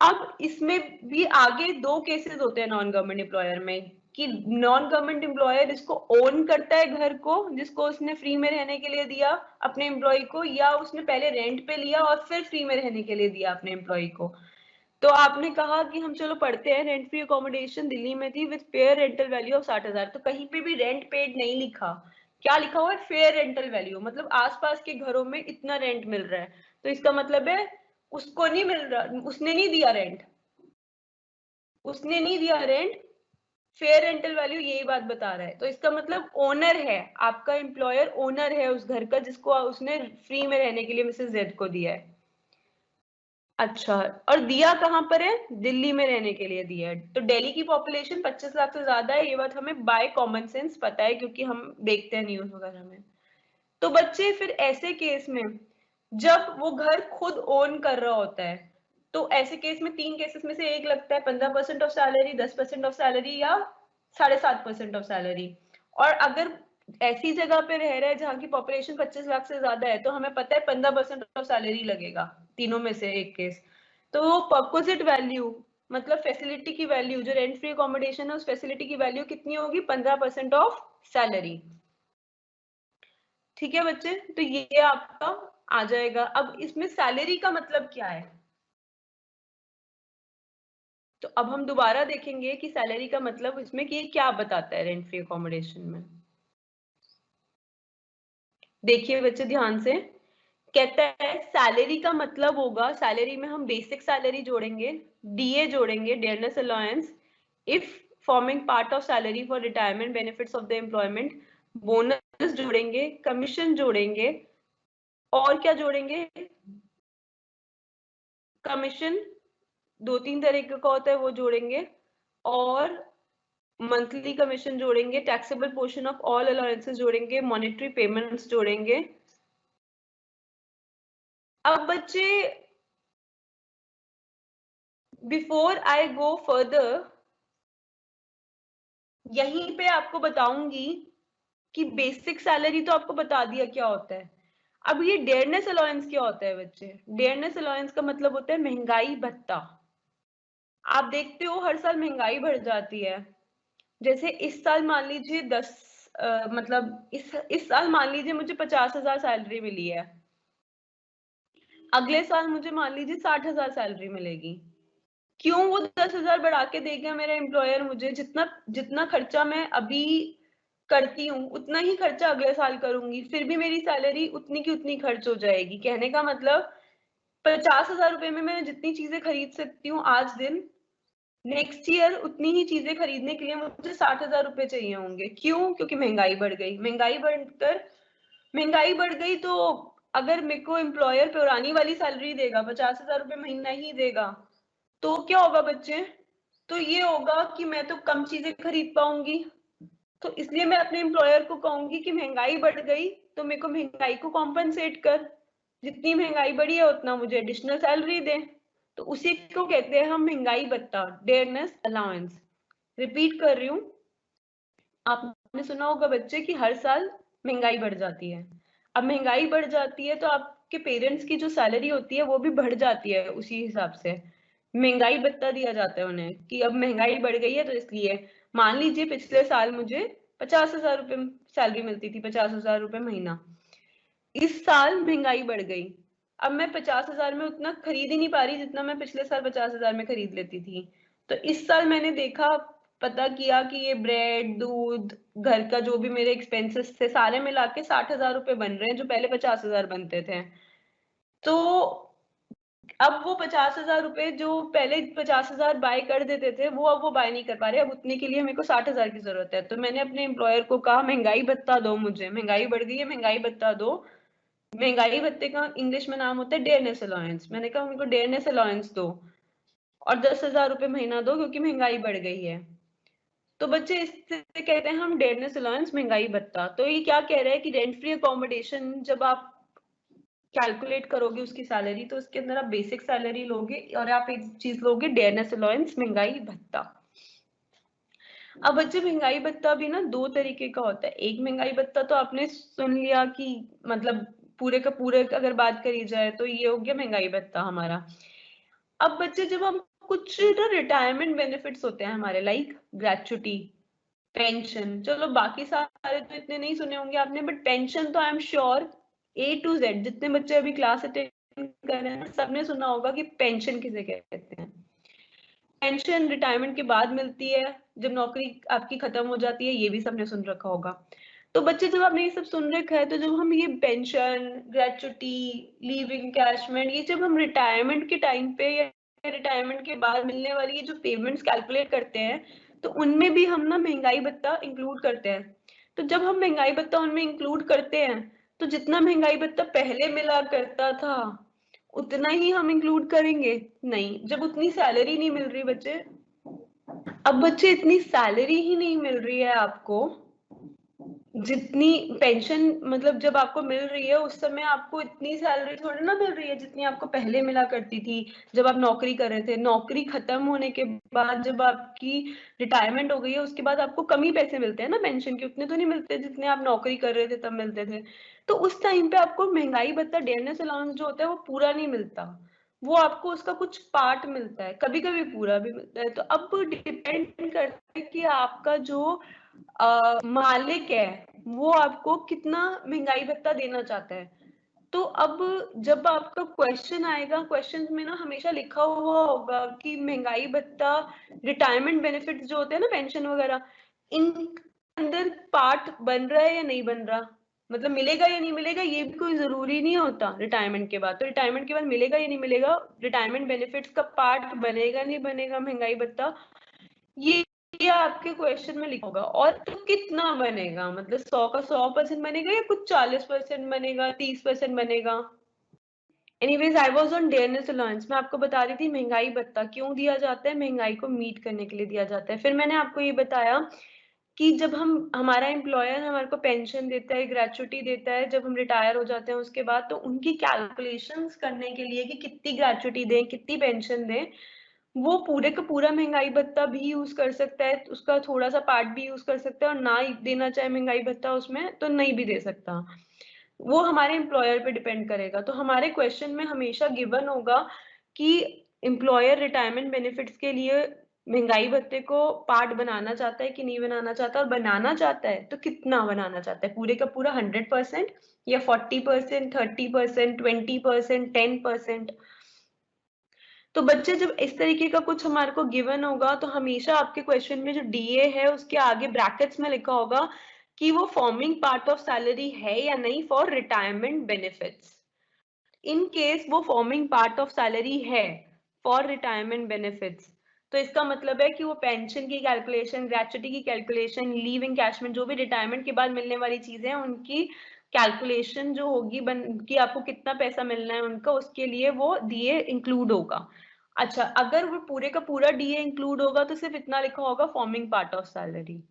अब इसमें भी आगे दो केसेस होते हैं नॉन गवर्नमेंट एम्प्लॉयर में, कि नॉन गवर्नमेंट एम्प्लॉयर जिसको ओन करता है घर को, जिसको उसने फ्री में रहने के लिए दिया अपने एम्प्लॉय को, या उसने पहले रेंट पे लिया और फिर फ्री में रहने के लिए दिया अपने एम्प्लॉय को। तो आपने कहा कि हम चलो पढ़ते हैं, रेंट फ्री अकोमोडेशन दिल्ली में थी with fair rental value of 60,000। तो कहीं पे भी रेंट पेड नहीं लिखा, क्या लिखा हुआ है? फेयर रेंटल वैल्यू, मतलब आसपास के घरों में इतना रेंट मिल रहा है, तो इसका मतलब है उसको नहीं मिल रहा, उसने नहीं दिया रेंट, उसने नहीं दिया रेंट। फेयर रेंटल वैल्यू यही बात बता रहा है, तो इसका मतलब ओनर है, आपका एम्प्लॉयर ओनर है उस घर का जिसको उसने फ्री में रहने के लिए मिसेस जेड को दिया है। अच्छा, और दिया कहाँ पर है? दिल्ली में रहने के लिए दिया है। तो दिल्ली की पॉपुलेशन 25 लाख से ज्यादा है, ये बात हमें बाय कॉमन सेंस पता है क्योंकि हम देखते हैं न्यूज वगैरह में। तो बच्चे फिर ऐसे केस में जब वो घर खुद ओन कर रहा होता है, तो ऐसे केस में 3 केसेस में से एक लगता है, 15% ऑफ सैलरी, 10% ऑफ सैलरी, या 7.5% ऑफ सैलरी। और अगर ऐसी जगह पे रह रहा है जहाँ की पॉपुलेशन 25 लाख से ज्यादा है, तो हमें पता है 15% ऑफ सैलरी लगेगा, तीनों में से एक केस। तो वो परक्विजिट वैल्यू, मतलब फैसिलिटी की वैल्यू, जो रेंट फ्री अकोमोडेशन है उस फैसिलिटी की वैल्यू कितनी होगी? 15% ऑफ सैलरी। ठीक है बच्चे, तो ये आपका आ जाएगा। अब इसमें सैलरी का मतलब क्या है, तो अब हम दोबारा देखेंगे कि सैलरी का मतलब इसमें कि क्या बताता है रेंट फ्री अकोमोडेशन में। देखिए बच्चे ध्यान से, कहता है सैलरी का मतलब होगा, सैलरी में हम बेसिक सैलरी जोड़ेंगे, डीए जोड़ेंगे, dearness allowance, if forming part of salary for retirement benefits of the employment, bonus जोड़ेंगे, कमीशन जोड़ेंगे, और क्या जोड़ेंगे? कमीशन 2-3 तरीके का होता है वो जोड़ेंगे, और मंथली कमीशन जोड़ेंगे, taxable portion of all allowances जोड़ेंगे, मॉनेटरी पेमेंट्स जोड़ेंगे। अब बच्चे बिफोर आई गो फर्दर, यहीं पे आपको बताऊंगी कि बेसिक सैलरी तो आपको बता दिया क्या होता है। अब ये डेयरनेस अलाउंस क्या होता है बच्चे? डेयरनेस अलाउंस का मतलब होता है महंगाई भत्ता। आप देखते हो हर साल महंगाई बढ़ जाती है, जैसे इस साल मान लीजिए मतलब इस साल मान लीजिए मुझे 50,000 सैलरी मिली है, अगले साल मुझे मान लीजिए 60,000 सैलरी मिलेगी। क्यों? वो 10,000 बढ़ा के देगा मेरा एम्प्लॉयर मुझे, जितना जितना खर्चा मैं अभी करती हूँ उतना ही खर्चा अगले साल करूंगी, फिर भी मेरी सैलरी उतनी की उतनी खर्च हो जाएगी। कहने का मतलब 50,000 रुपए में मैं जितनी चीजें खरीद सकती हूँ आज दिन, नेक्स्ट ईयर उतनी ही चीजें खरीदने के लिए मुझे 60,000 रुपए चाहिए होंगे। क्यों? क्योंकि महंगाई बढ़ गई। महंगाई बढ़ गई तो अगर मेरे को एम्प्लॉयर पुरानी वाली सैलरी देगा, 50,000 रुपए महीना ही देगा, तो क्या होगा बच्चे? तो ये होगा कि मैं तो कम चीजें खरीद पाऊंगी। तो इसलिए मैं अपने एम्प्लॉयर को कहूंगी कि महंगाई बढ़ गई तो मेरे को महंगाई को कॉम्पनसेट कर, जितनी महंगाई बढ़ी है उतना मुझे एडिशनल सैलरी दे। तो उसी को कहते हैं हम महंगाई भत्ता, डेयरनेस अलाउंस। रिपीट कर रही हूँ, आपने सुना होगा बच्चे कि हर साल महंगाई बढ़ जाती है। अब महंगाई बढ़ जाती है तो आपके पेरेंट्स की जो सैलरी होती है वो भी बढ़ जाती है, उसी हिसाब से महंगाई भत्ता दिया जाता है उन्हें कि अब महंगाई बढ़ गई है तो इसलिए। मान लीजिए पिछले साल मुझे 50,000 रुपए सैलरी मिलती थी, 50,000 रुपए महीना। इस साल महंगाई बढ़ गई, अब मैं 50,000 में उतना खरीद ही नहीं पा रही जितना मैं पिछले साल 50,000 में खरीद लेती थी। तो इस साल मैंने देखा, पता किया कि ये ब्रेड, दूध, घर का जो भी मेरे एक्सपेंसेस थे सारे मिला के 60,000 रुपए बन रहे हैं, जो पहले 50,000 बनते थे। तो अब वो 50,000 रुपए जो पहले 50,000 बाय कर देते थे वो अब वो बाय नहीं कर पा रहे। अब उतने के लिए मेरे को 60,000 की जरूरत है। तो मैंने अपने एम्प्लॉयर को कहा महंगाई भत्ता दो, मुझे महंगाई बढ़ गई है, महंगाई भत्ता दो। महंगाई भत्ते का इंग्लिश में नाम होता है डेयरनेस अलाउंस। मैंने कहा मेरे को डेयरनेस अलाउंस दो और 10,000 रुपए महीना दो क्योंकि महंगाई बढ़ गई है। तो बच्चे इससे कहते हैं हम डेयरनेस अलाउंस, महंगाई भत्ता। तो ये क्या कह रहे हैं कि रेंट फ्री अकोमोडेशन जब आप कैलकुलेट करोगे उसकी सैलरी, तो उसके अंदर आप बेसिक सैलरी लोगे और आप एक चीज लोगे डेयरनेस अलाउंस, महंगाई भत्ता। अब बच्चे महंगाई भत्ता भी ना दो तरीके का होता है। एक महंगाई भत्ता तो आपने सुन लिया कि मतलब पूरे का पूरे अगर बात करी जाए तो ये हो गया महंगाई भत्ता हमारा। अब बच्चे जब हम कुछ ना रिटायरमेंट बेनिफिट्स होते हैं हमारे, लाइक ग्रेचुटी, पेंशन, चलो बाकी सारे तो इतने नहीं सुने होंगे आपने, बट पेंशन तो I am sure A to Z जितने बच्चे अभी क्लास अटेंड कर रहे हैं सबने सुना होगा कि पेंशन किसे कहते हैं। पेंशन रिटायरमेंट के बाद मिलती है, जब नौकरी आपकी खत्म हो जाती है, ये भी सबने सुन रखा होगा। तो बच्चे जब आपने ये सब सुन रखा है तो जब हम ये पेंशन, ग्रेचुटी, लीव इनकैशमेंट, ये जब हम रिटायरमेंट के टाइम पे या रिटायरमेंट के बाद मिलने वाली ये जो पेमेंट्स कैलकुलेट करते हैं, तो उनमें भी हम ना महंगाई भत्ता इंक्लूड करते हैं। तो जब हम महंगाई भत्ता उनमें इंक्लूड करते हैं तो जितना महंगाई भत्ता पहले मिला करता था उतना ही हम इंक्लूड करेंगे? नहीं, जब उतनी सैलरी नहीं मिल रही बच्चे, अब बच्चे इतनी सैलरी ही नहीं मिल रही है आपको जितनी पेंशन, मतलब जब आपको मिल रही है उस समय आपको इतनी सैलरी थोड़ी ना मिल रही है जितनी आपको पहले मिला करती थी जब आप नौकरी कर रहे थे। नौकरी खत्म होने के बाद जब आपकी रिटायरमेंट हो गई है उसके बाद आपको कम ही पैसे मिलते हैं ना पेंशन के, उतने तो नहीं मिलते जितने आप नौकरी कर रहे थे तब मिलते थे। तो उस टाइम पे आपको महंगाई भत्ता, डेयरनेस अलाउंस जो होता है वो पूरा नहीं मिलता, वो आपको उसका कुछ पार्ट मिलता है, कभी कभी पूरा भी मिलता है। तो अब डिपेंड करता है कि आपका जो मालिक है वो आपको कितना महंगाई भत्ता देना चाहता है। तो अब जब आपका क्वेश्चन आएगा, क्वेश्चन में ना हमेशा लिखा हुआ होगा कि महंगाई भत्ता, रिटायरमेंट बेनिफिट्स जो होते हैं ना पेंशन वगैरह, इन अंदर पार्ट बन रहा है या नहीं बन रहा, मतलब मिलेगा या नहीं मिलेगा, ये भी कोई जरूरी नहीं होता रिटायरमेंट के बाद। तो रिटायरमेंट के बाद मिलेगा या नहीं मिलेगा, रिटायरमेंट बेनिफिट्स का पार्ट बनेगा नहीं बनेगा महंगाई भत्ता, ये आपके क्वेश्चन में लिखा होगा। और तो कितना बनेगा, मतलब 100 का 100% बनेगा या कुछ 40% बनेगा, 30% बनेगा। Anyways I was on dearness allowance. मैं आपको बता रही थी महंगाई भत्ता क्यों दिया जाता है, महंगाई को मीट करने के लिए दिया जाता है। फिर मैंने आपको ये बताया कि जब हम, हमारा एम्प्लॉयर हमारे को पेंशन देता है, ग्रेचुटी देता है जब हम रिटायर हो जाते हैं उसके बाद, तो उनकी कैलकुलेशंस करने के लिए कि कितनी ग्रेचुटी दें, कितनी पेंशन दें, वो पूरे का पूरा महंगाई भत्ता भी यूज कर सकता है, उसका थोड़ा सा पार्ट भी यूज कर सकता है, और ना देना चाहे महंगाई भत्ता उसमें तो नहीं भी दे सकता। वो हमारे एम्प्लॉयर पे डिपेंड करेगा। तो हमारे क्वेश्चन में हमेशा गिवन होगा कि एम्प्लॉयर रिटायरमेंट बेनिफिट्स के लिए महंगाई भत्ते को पार्ट बनाना चाहता है कि नहीं बनाना चाहता, और बनाना चाहता है तो कितना बनाना चाहता है, पूरे का पूरा 100% या 40%, 30%, 20%, 10%। तो बच्चे जब इस तरीके का कुछ हमारे को गिवन होगा तो हमेशा आपके क्वेश्चन में जो डीए है उसके आगे ब्रैकेट्स में लिखा होगा कि वो फॉर्मिंग पार्ट ऑफ सैलरी है या नहीं for retirement benefits. In case वो फॉर्मिंग पार्ट ऑफ सैलरी है फॉर रिटायरमेंट बेनिफिट्स, तो इसका मतलब है कि वो पेंशन की कैलकुलेशन, ग्रेचुटी की कैलकुलेशन, लीव एनकैशमेंट, जो भी रिटायरमेंट के बाद मिलने वाली चीजें हैं उनकी कैलकुलेशन जो होगी कि आपको कितना पैसा मिलना है उनका, उसके लिए वो डीए इंक्लूड होगा। अच्छा, अगर वो पूरे का पूरा डीए इंक्लूड होगा तो सिर्फ इतना लिखा होगा फॉर्मिंग पार्ट ऑफ सैलरी,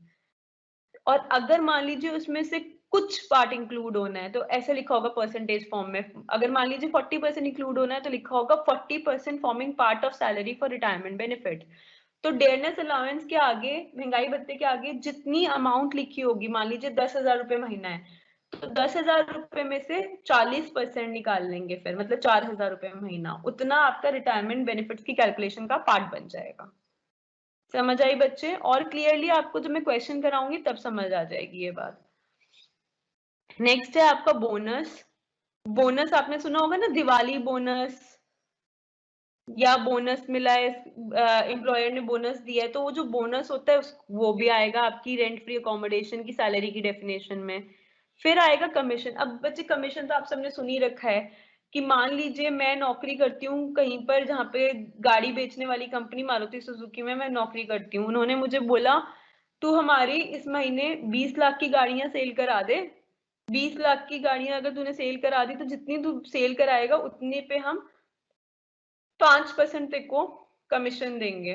और अगर मान लीजिए उसमें से कुछ पार्ट इंक्लूड होना है तो ऐसे लिखा होगा परसेंटेज फॉर्म में। अगर मान लीजिए 40% इंक्लूड होना है तो लिखा होगा 40% forming part of salary for retirement benefit. तो डेयरनेस अलाउंस के आगे, महंगाई भत्ते के आगे जितनी अमाउंट लिखी होगी, मान लीजिए 10,000 रुपए महीना है, तो 10,000 रुपए में से 40% निकाल लेंगे, फिर मतलब 4,000 रुपए महीना, उतना आपका रिटायरमेंट बेनिफिट्स की कैलकुलेशन का पार्ट बन जाएगा। समझ आई बच्चे? और क्लियरली आपको जब मैं क्वेश्चन कराऊंगी तब समझ आ जाएगी ये बात। नेक्स्ट है आपका बोनस। बोनस आपने सुना होगा ना, दिवाली बोनस या बोनस मिला है, एम्प्लॉयर ने बोनस दिया है, तो वो जो बोनस होता है वो भी आएगा आपकी रेंट फ्री अकोमोडेशन की सैलरी की डेफिनेशन में। फिर आएगा कमीशन। अब बच्चे कमीशन तो आप सबने सुन ही रखा है कि मान लीजिए मैं नौकरी करती हूँ कहीं पर जहाँ पे गाड़ी बेचने वाली कंपनी मारुति सुजुकी में मैं नौकरी करती हूँ, उन्होंने मुझे बोला तू हमारी इस महीने 20 लाख की गाड़ियां सेल करा दे। 20 लाख की गाड़ियां अगर तूने सेल करा दी तो जितनी तू सेल कराएगा उतने पे हम 5% तेरे को कमीशन देंगे।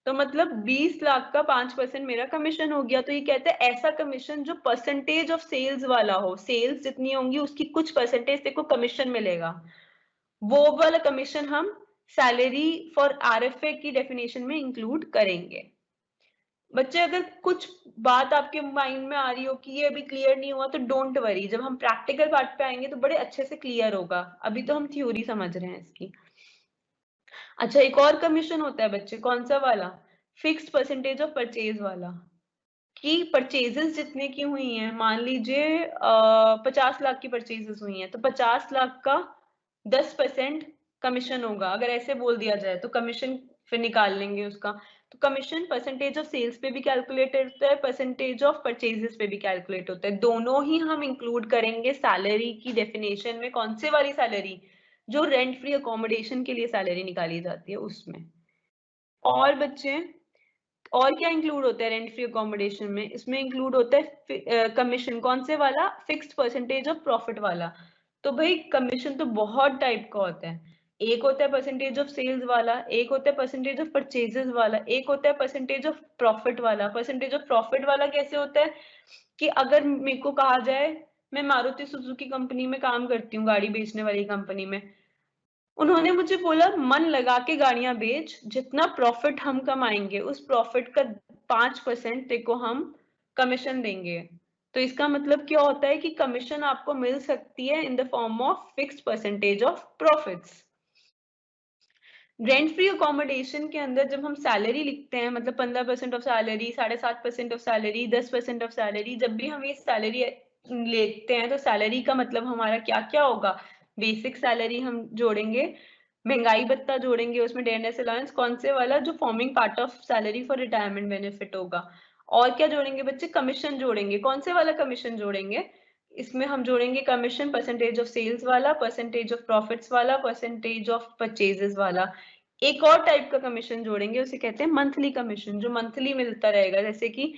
तो मतलब 20 लाख का 5% मेरा कमीशन हो गया। तो ये कहते हैं ऐसा कमीशन जो परसेंटेज ऑफ सेल्स वाला हो, सेल्स जितनी होंगी उसकी कुछ परसेंटेज तेरे को कमीशन मिलेगा, वो वाला कमीशन हम सैलरी फॉर आरएफए की डेफिनेशन में इंक्लूड करेंगे। बच्चे अगर कुछ बात आपके माइंड में आ रही हो कि ये अभी क्लियर नहीं हुआ तो डोंट वरी, जब हम प्रैक्टिकल पार्ट पे आएंगे तो बड़े अच्छे से क्लियर होगा, अभी तो हम थ्योरी समझ रहे हैं इसकी। अच्छा, एक और कमीशन होता है बच्चे, कौन सा वाला? फिक्स्ड परसेंटेज ऑफ परचेज वाला, कि परचेजेस जितने की हुई हैं, मान लीजिए 50 लाख की परचेजेस हुई हैं तो 50 लाख का 10% कमीशन होगा। अगर ऐसे बोल दिया जाए तो कमीशन फिर निकाल लेंगे उसका। तो कमीशन परसेंटेज ऑफ सेल्स पे भी कैलकुलेट होता है, परसेंटेज ऑफ परचेजेस पे भी कैलकुलेट होता है, दोनों ही हम इंक्लूड करेंगे सैलरी की डेफिनेशन में। कौन से वाली सैलरी? जो रेंट फ्री अकोमोडेशन के लिए सैलरी निकाली जाती है उसमें। और बच्चे और क्या इंक्लूड होता है रेंट फ्री अकोमोडेशन में? इसमें इंक्लूड होता है कमीशन। कौन से वाला? फिक्स्ड परसेंटेज ऑफ प्रॉफिट वाला। तो भाई कमीशन तो बहुत टाइप का होता है, एक होता है परसेंटेज ऑफ सेल्स वाला, एक होता है परसेंटेज ऑफ परचेजेस वाला, एक होता है परसेंटेज ऑफ प्रॉफिट वाला। परसेंटेज ऑफ प्रॉफिट वाला कैसे होता है कि अगर मेरे को कहा जाए मैं मारुति सुजुकी कंपनी में काम करती हूँ, गाड़ी बेचने वाली कंपनी में, उन्होंने मुझे बोला मन लगा के गाड़ियां बेच, जितना प्रॉफिट हम कमाएंगे उस प्रॉफिट का 5% तेरे को हम कमीशन देंगे। तो इसका मतलब क्या होता है कि कमीशन आपको मिल सकती है in the form of fixed percentage of profits. Rent free accommodation के अंदर जब हम सैलरी लिखते हैं, मतलब 15% of salary, 7.5% of salary, 10% of salary, जब भी हम ये सैलरी लेते हैं तो सैलरी का मतलब हमारा क्या क्या होगा? बेसिक सैलरी हम जोड़ेंगे, महंगाई भत्ता जोड़ेंगे, उसमें डेयरनेस अलाउंस, कौन से वाला? जो forming part of salary for retirement benefit होगा। और क्या जोड़ेंगे बच्चे? कमीशन जोड़ेंगे। कौन से वाला कमीशन जोड़ेंगे? इसमें हम जोड़ेंगे कमीशन परसेंटेज ऑफ सेल्स वाला, परसेंटेज ऑफ प्रॉफिट्स वाला, परसेंटेज ऑफ परचेजेस वाला। एक और टाइप का कमीशन जोड़ेंगे, उसे कहते हैं मंथली कमीशन, जो मंथली मिलता रहेगा, जैसे कि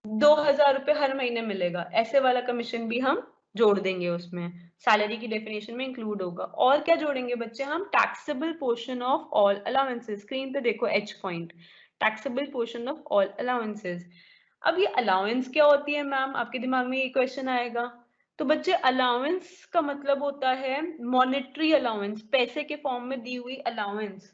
2,000 रुपए हर महीने मिलेगा, ऐसे वाला कमीशन भी हम जोड़ देंगे, उसमें सैलरी की डेफिनेशन में इंक्लूड होगा। और क्या जोड़ेंगे बच्चे? हम taxable portion of all allowances. Screen पे देखो H point, taxable portion of all allowances. अब ये अलाउंस क्या होती है मैम? आपके दिमाग में ये क्वेश्चन आएगा। तो बच्चे अलाउंस का मतलब होता है मॉनेटरी अलाउंस, पैसे के फॉर्म में दी हुई अलाउंस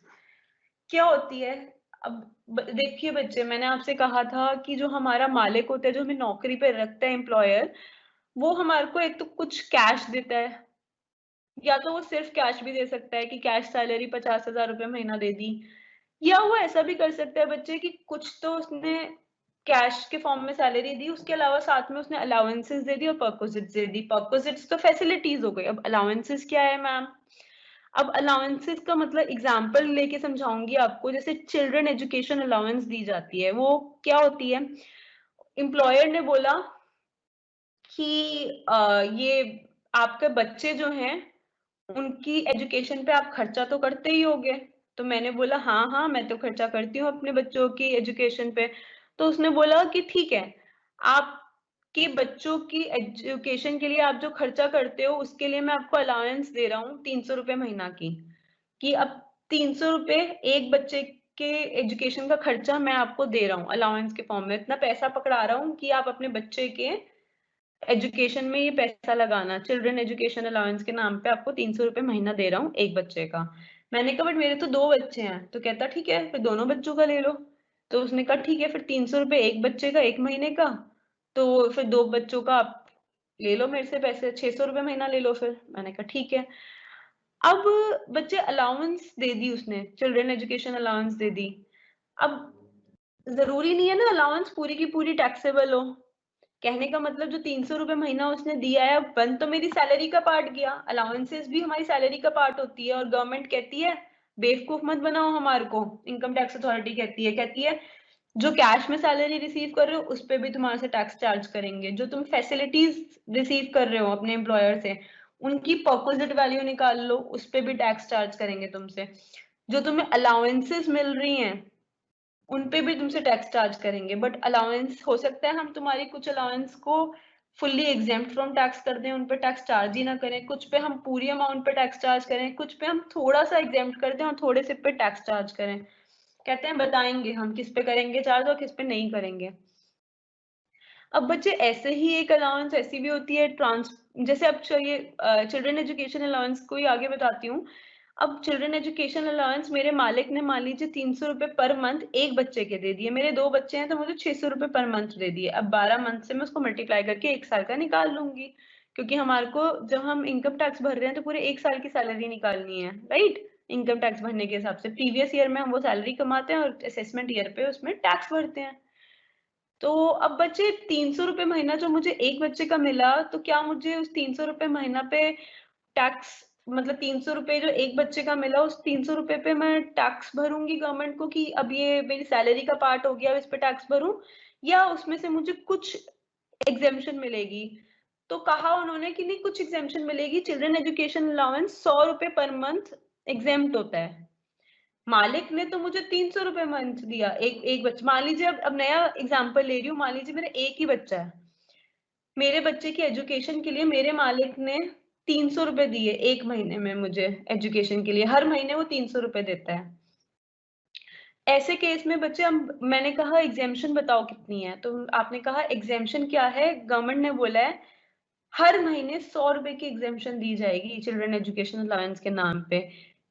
क्या होती है। अब देखिए बच्चे, मैंने आपसे कहा था कि जो हमारा मालिक होता है, जो हमें नौकरी पे रखता है एम्प्लॉयर, वो हमारे को एक तो कुछ कैश देता है, या तो वो सिर्फ कैश भी दे सकता है कि कैश सैलरी 50,000 रुपए महीना दे दी, या वो ऐसा भी कर सकता है बच्चे कि कुछ तो उसने कैश के फॉर्म में सैलरी दी, उसके अलावा साथ में उसने अलाउंसेस दे दी और परक्विजिट्स दे दी। परक्विजिट्स तो फैसिलिटीज हो गई, अब अलाउंसेस क्या है मैम? अब अलाउंसेस का मतलब एग्जांपल लेके समझाऊंगी आपको। जैसे चिल्ड्रन एजुकेशन अलाउंस दी जाती है, वो क्या होती है? एम्प्लॉयर ने बोला कि ये आपके बच्चे जो हैं उनकी एजुकेशन पे आप खर्चा तो करते ही होगे। तो मैंने बोला हाँ हाँ मैं तो खर्चा करती हूँ अपने बच्चों की एजुकेशन पे। तो उसने बोला कि ठीक है, आपके बच्चों की एजुकेशन के लिए आप जो खर्चा करते हो उसके लिए मैं आपको अलाउंस दे रहा हूँ 300 रुपए महीना की, कि अब 300 रुपए एक बच्चे के एजुकेशन का खर्चा मैं आपको दे रहा हूँ अलाउंस के फॉर्म में। इतना पैसा पकड़ा रहा हूँ कि आप अपने बच्चे के एजुकेशन में ये पैसा लगाना, चिल्ड्रन एजुकेशन अलाउंस के नाम पे आपको 300 रुपए महीना दे रहा हूँ एक बच्चे का। मैंने कहा बट मेरे तो 2 बच्चे हैं। तो कहता ठीक है फिर दोनों बच्चों का ले लो। तो उसने कहा ठीक है फिर 300 रुपए एक बच्चे का एक महीने का, तो फिर 2 बच्चों का आप ले लो मेरे से पैसे, 600 रुपए महीना ले लो। फिर मैंने कहा ठीक है। अब बच्चे अलाउंस दे दी उसने, चिल्ड्रन एजुकेशन अलाउंस दे दी। अब जरूरी नहीं है ना अलाउंस पूरी की पूरी टैक्सेबल हो। कहने का मतलब जो 300 रुपए महीना उसने दिया है बन तो मेरी सैलरी का पार्ट गया, अलाउंसेस भी हमारी सैलरी का पार्ट होती है। और गवर्नमेंट कहती है बेवकूफ मत बनाओ हमारे को, इनकम टैक्स अथॉरिटी कहती है जो कैश में सैलरी रिसीव कर रहे हो उस पर भी तुम्हारे से टैक्स चार्ज करेंगे, जो तुम फैसिलिटीज रिसीव कर रहे हो अपने एम्प्लॉयर से उनकी परक्विजिट वैल्यू निकाल लो उस पर भी टैक्स चार्ज करेंगे तुमसे, जो तुम्हें अलाउंसेस मिल रही हैं उन पे भी तुमसे टैक्स चार्ज करेंगे। बट अलाउंस हो सकता है हम तुम्हारी कुछ अलाउंस को फुल्ली एग्जेम्प्ट फ्रॉम टैक्स कर दें, उन पे टैक्स चार्ज ही ना करें, कुछ पे हम पूरी अमाउंट पे टैक्स चार्ज करें, कुछ पे हम थोड़ा सा एग्जेम्प्ट कर दें और थोड़े से पे टैक्स चार्ज करें। कहते हैं बताएंगे हम किस पे करेंगे चार्ज और किस पे नहीं करेंगे। अब बच्चे ऐसे ही एक अलाउंस ऐसी भी होती है जैसे अब चाहिए चिल्ड्रन एजुकेशन अलाउंस को ही आगे बताती हूँ। अब चिल्ड्रन एजुकेशन अलाउंस मेरे मालिक ने मान लीजिए 300 रुपए पर मंथ एक बच्चे के दे दिए, मेरे 2 बच्चे हैं तो मुझे 600 रुपए पर मंथ दे दिए। अब 12 मंथ से मैं उसको मल्टीप्लाई करके 1 साल का निकाल लूंगी, क्योंकि हमारे को जब हम इनकम टैक्स भर रहे हैं तो पूरे 1 साल की सैलरी निकालनी है, राइट। इनकम टैक्स भरने के हिसाब से प्रीवियस ईयर में हम वो सैलरी कमाते हैं और असेसमेंट ईयर पे उसमें टैक्स भरते हैं। तो अब बचे 300 रुपए महीना जो मुझे एक बच्चे का मिला, तो क्या मुझे उस 300 रुपए महीना पे टैक्स, मतलब 300 रुपए जो एक बच्चे का मिला उस 300 रुपए पे मैं टैक्स भरूंगी गवर्नमेंट को कि अब ये मेरी सैलरी का पार्ट हो गया, इस पे टैक्स भरूं, या उसमें से मुझे कुछ एग्जेम्पशन मिलेगी? तो कहा उन्होंने कि नहीं कुछ एग्जेम्पशन मिलेगी, चिल्ड्रन एजुकेशन अलाउंस 100 रुपए पर मंथ एग्जेम्प्ट होता है। मालिक ने तो मुझे 300 रुपए मंथ दिया एक एक बच्चा। मान लीजिए अब नया एग्जांपल ले रही हूँ, मान लीजिए मेरा एक ही बच्चा है, मेरे बच्चे की एजुकेशन के लिए मेरे मालिक ने 300 रुपए दिए एक महीने में मुझे एजुकेशन के लिए, हर महीने वो 300 रुपए देता है। ऐसे केस में बच्चे हम, मैंने कहा एग्जेम्पशन बताओ कितनी है, तो आपने कहा एग्जेम्पशन क्या है, गवर्नमेंट ने बोला है हर महीने 100 रुपए की एग्जेम्पशन दी जाएगी चिल्ड्रन एजुकेशन अलाउंस के नाम पे,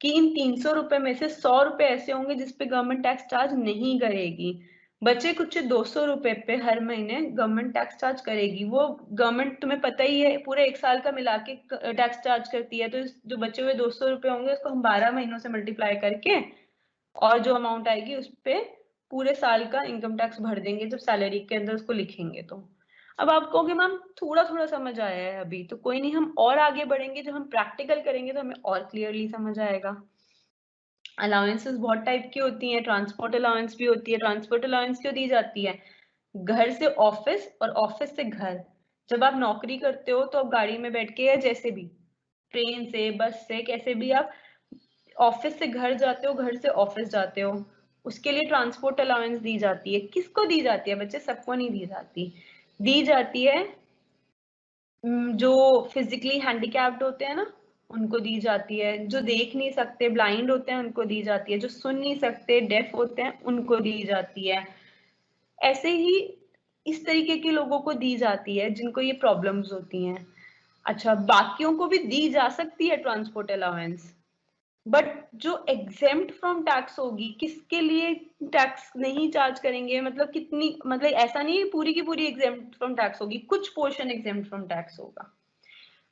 कि इन 300 रुपए में से 100 रुपए ऐसे होंगे जिसपे गवर्नमेंट टैक्स चार्ज नहीं करेगी, बचे कुछ 200 रुपए पे हर महीने गवर्नमेंट टैक्स चार्ज करेगी। वो गवर्नमेंट तुम्हें पता ही है पूरे 1 साल का मिला के टैक्स चार्ज करती है, तो जो बचे हुए 200 रुपए होंगे उसको हम 12 महीनों से मल्टीप्लाई करके और जो अमाउंट आएगी उस पे पूरे साल का इनकम टैक्स भर देंगे जब सैलरी के अंदर उसको लिखेंगे। तो अब आप कहोगे मैम थोड़ा थोड़ा समझ आया है अभी, तो कोई नहीं, हम और आगे बढ़ेंगे, जब हम प्रैक्टिकल करेंगे तो हमें और क्लियरली समझ आएगा। अलाउंसेस बहुत टाइप की होती हैं, ट्रांसपोर्ट अलाउंस भी होती है। ट्रांसपोर्ट अलाउंस क्यों दी जाती है? घर से ऑफिस और ऑफिस से घर, जब आप नौकरी करते हो तो आप गाड़ी में बैठ के या जैसे भी ट्रेन से बस से कैसे भी आप ऑफिस से घर जाते हो, घर से ऑफिस जाते हो, उसके लिए ट्रांसपोर्ट अलाउंस दी जाती है। किसको दी जाती है बच्चे? सबको नहीं दी जाती। दी जाती है जो फिजिकली हैंडीकैप्ड होते हैं ना उनको दी जाती है, जो देख नहीं सकते ब्लाइंड होते हैं उनको दी जाती है, जो सुन नहीं सकते डेफ होते हैं उनको दी जाती है। ऐसे ही इस तरीके के लोगों को दी जाती है जिनको ये प्रॉब्लम्स होती हैं। अच्छा, बाकियों को भी दी जा सकती है ट्रांसपोर्ट अलाउंस, बट जो एग्जेम्प्ट फ्रॉम टैक्स होगी, किसके लिए टैक्स नहीं चार्ज करेंगे, मतलब कितनी, मतलब ऐसा नहीं है पूरी की पूरी एग्जेम्प्ट फ्रॉम टैक्स होगी, कुछ पोर्शन एग्जेम्प्ट फ्रॉम टैक्स होगा।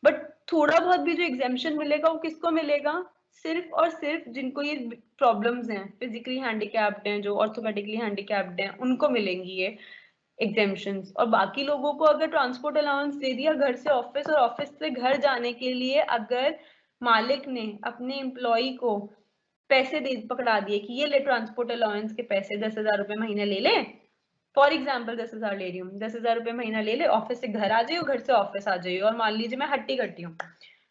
बट थोड़ा बहुत भी जो एग्जेम्पशन मिलेगा वो किसको मिलेगा? सिर्फ और सिर्फ जिनको ये प्रॉब्लम्स हैं, फिजिकली हैंडीकैप्ड हैं, जो ऑर्थोपेडिकली हैंडीकैप्ड हैं, उनको मिलेंगी ये एग्जेम्पशंस। और बाकी लोगों को अगर ट्रांसपोर्ट अलाउंस दे दिया घर से ऑफिस और ऑफिस से घर जाने के लिए, अगर मालिक ने अपने एम्प्लॉय को पैसे दे पकड़ा दिए कि ये ले ट्रांसपोर्ट अलाउंस के पैसे 10,000 रुपए महीने ले ले, फॉर एग्जाम्पल 10,000 ले रही हूँ, 10,000 रुपये महीना ले ले, ऑफिस से घर आ जाइए, घर से ऑफिस आ जाइए, और मान लीजिए मैं हट्टी कट्टी हूँ,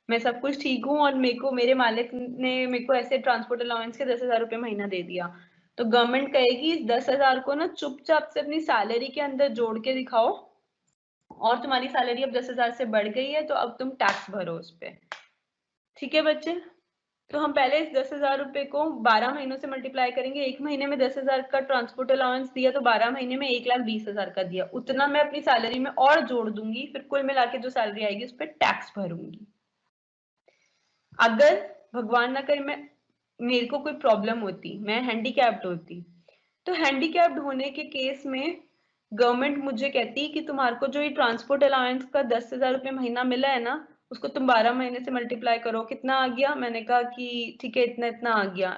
मैं सब कुछ ठीक हूँ, और मेरे को मेरे मालिक ने मेरे को ऐसे ट्रांसपोर्ट अलाउंस के 10,000 रुपये महीना दे दिया, तो गवर्नमेंट कहेगी इस 10,000 को ना चुपचाप से अपनी सैलरी के अंदर जोड़ के दिखाओ, और तुम्हारी सैलरी अब 10,000 से बढ़ गई है, तो अब तुम टैक्स भरो उस पर। ठीक है बच्चे, तो हम पहले इस 10,000 रुपए को 12 महीनों से मल्टीप्लाई करेंगे। एक महीने में 10,000 का ट्रांसपोर्ट अलाउंस दिया, तो 12 महीने में 1,20,000 का दिया, उतना मैं अपनी सैलरी में और जोड़ दूंगी, फिर कुल मिला के जो सैलरी आएगी उस पर टैक्स भरूंगी। अगर भगवान ना करे मेरे को कोई प्रॉब्लम होती, मैं हैंडीकैप्ड होती, तो हैंडीकैप्ड होने के केस में गवर्नमेंट मुझे कहती कि तुम्हारे को जो ये ट्रांसपोर्ट अलाउंस का 10,000 रुपये महीना मिला है ना, उसको तुम 12 महीने से मल्टीप्लाई करो, कितना आ गया? मैंने कहा कि ठीक है इतना इतना आ गया,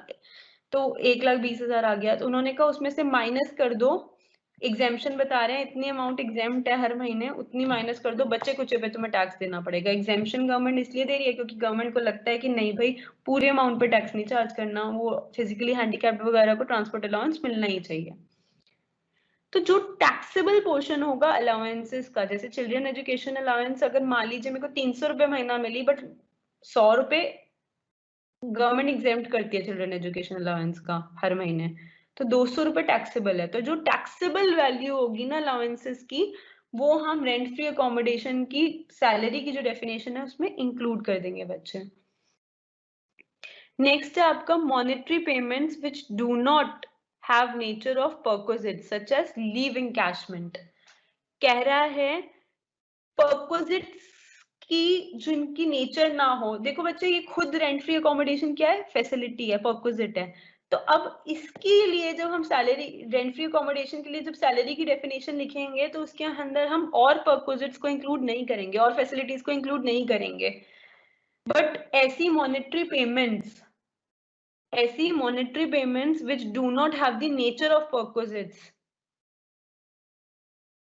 तो 1,20,000 आ गया। तो उन्होंने कहा उसमें से माइनस कर दो, एग्जाम्पशन बता रहे हैं इतनी अमाउंट एग्जाम्प्ट है हर महीने, उतनी माइनस कर दो, बच्चे कुचे पे तुम्हें टैक्स देना पड़ेगा। एग्जाम्पशन गवर्नमेंट इसलिए दे रही है क्योंकि गवर्नमेंट को लगता है कि नहीं भाई पूरे अमाउंट पे टैक्स नहीं चार्ज करना, वो फिजिकली हैंडीकैप्ड वगैरह को ट्रांसपोर्ट अलाउंस मिलना ही चाहिए। तो जो टैक्सेबल पोर्शन होगा अलाउंसेस का, जैसे चिल्ड्रन एजुकेशन अलाउंस, अगर मान लीजिए मेरे को 300 रुपये महीना मिली, बट 100 रुपये गवर्नमेंट एग्जेम्प्ट करती है चिल्ड्रन एजुकेशन अलाउंस का हर महीने, तो 200 रुपये टैक्सेबल है। तो जो टैक्सेबल वैल्यू होगी ना अलाउंसेस की, वो हम रेंट फ्री अकोमोडेशन की सैलरी की जो डेफिनेशन है उसमें इंक्लूड कर देंगे बच्चे। नेक्स्ट है आपका monetary payments which do not have nature of perquisite such as leave encashment। कह रहा है perquisites की जिनकी नेचर ना हो, देखो बच्चे ये खुद रेंट फ्री अकोमोडेशन क्या है? फैसिलिटी है, perquisite है। तो अब इसके लिए जब हम सैलरी रेंट फ्री अकोमोडेशन के लिए जब सैलरी की डेफिनेशन लिखेंगे, तो उसके अंदर हम और perquisites को इंक्लूड नहीं करेंगे और फैसिलिटीज को इंक्लूड नहीं करेंगे, बट ऐसी monetary payments which do not have the nature of perquisites,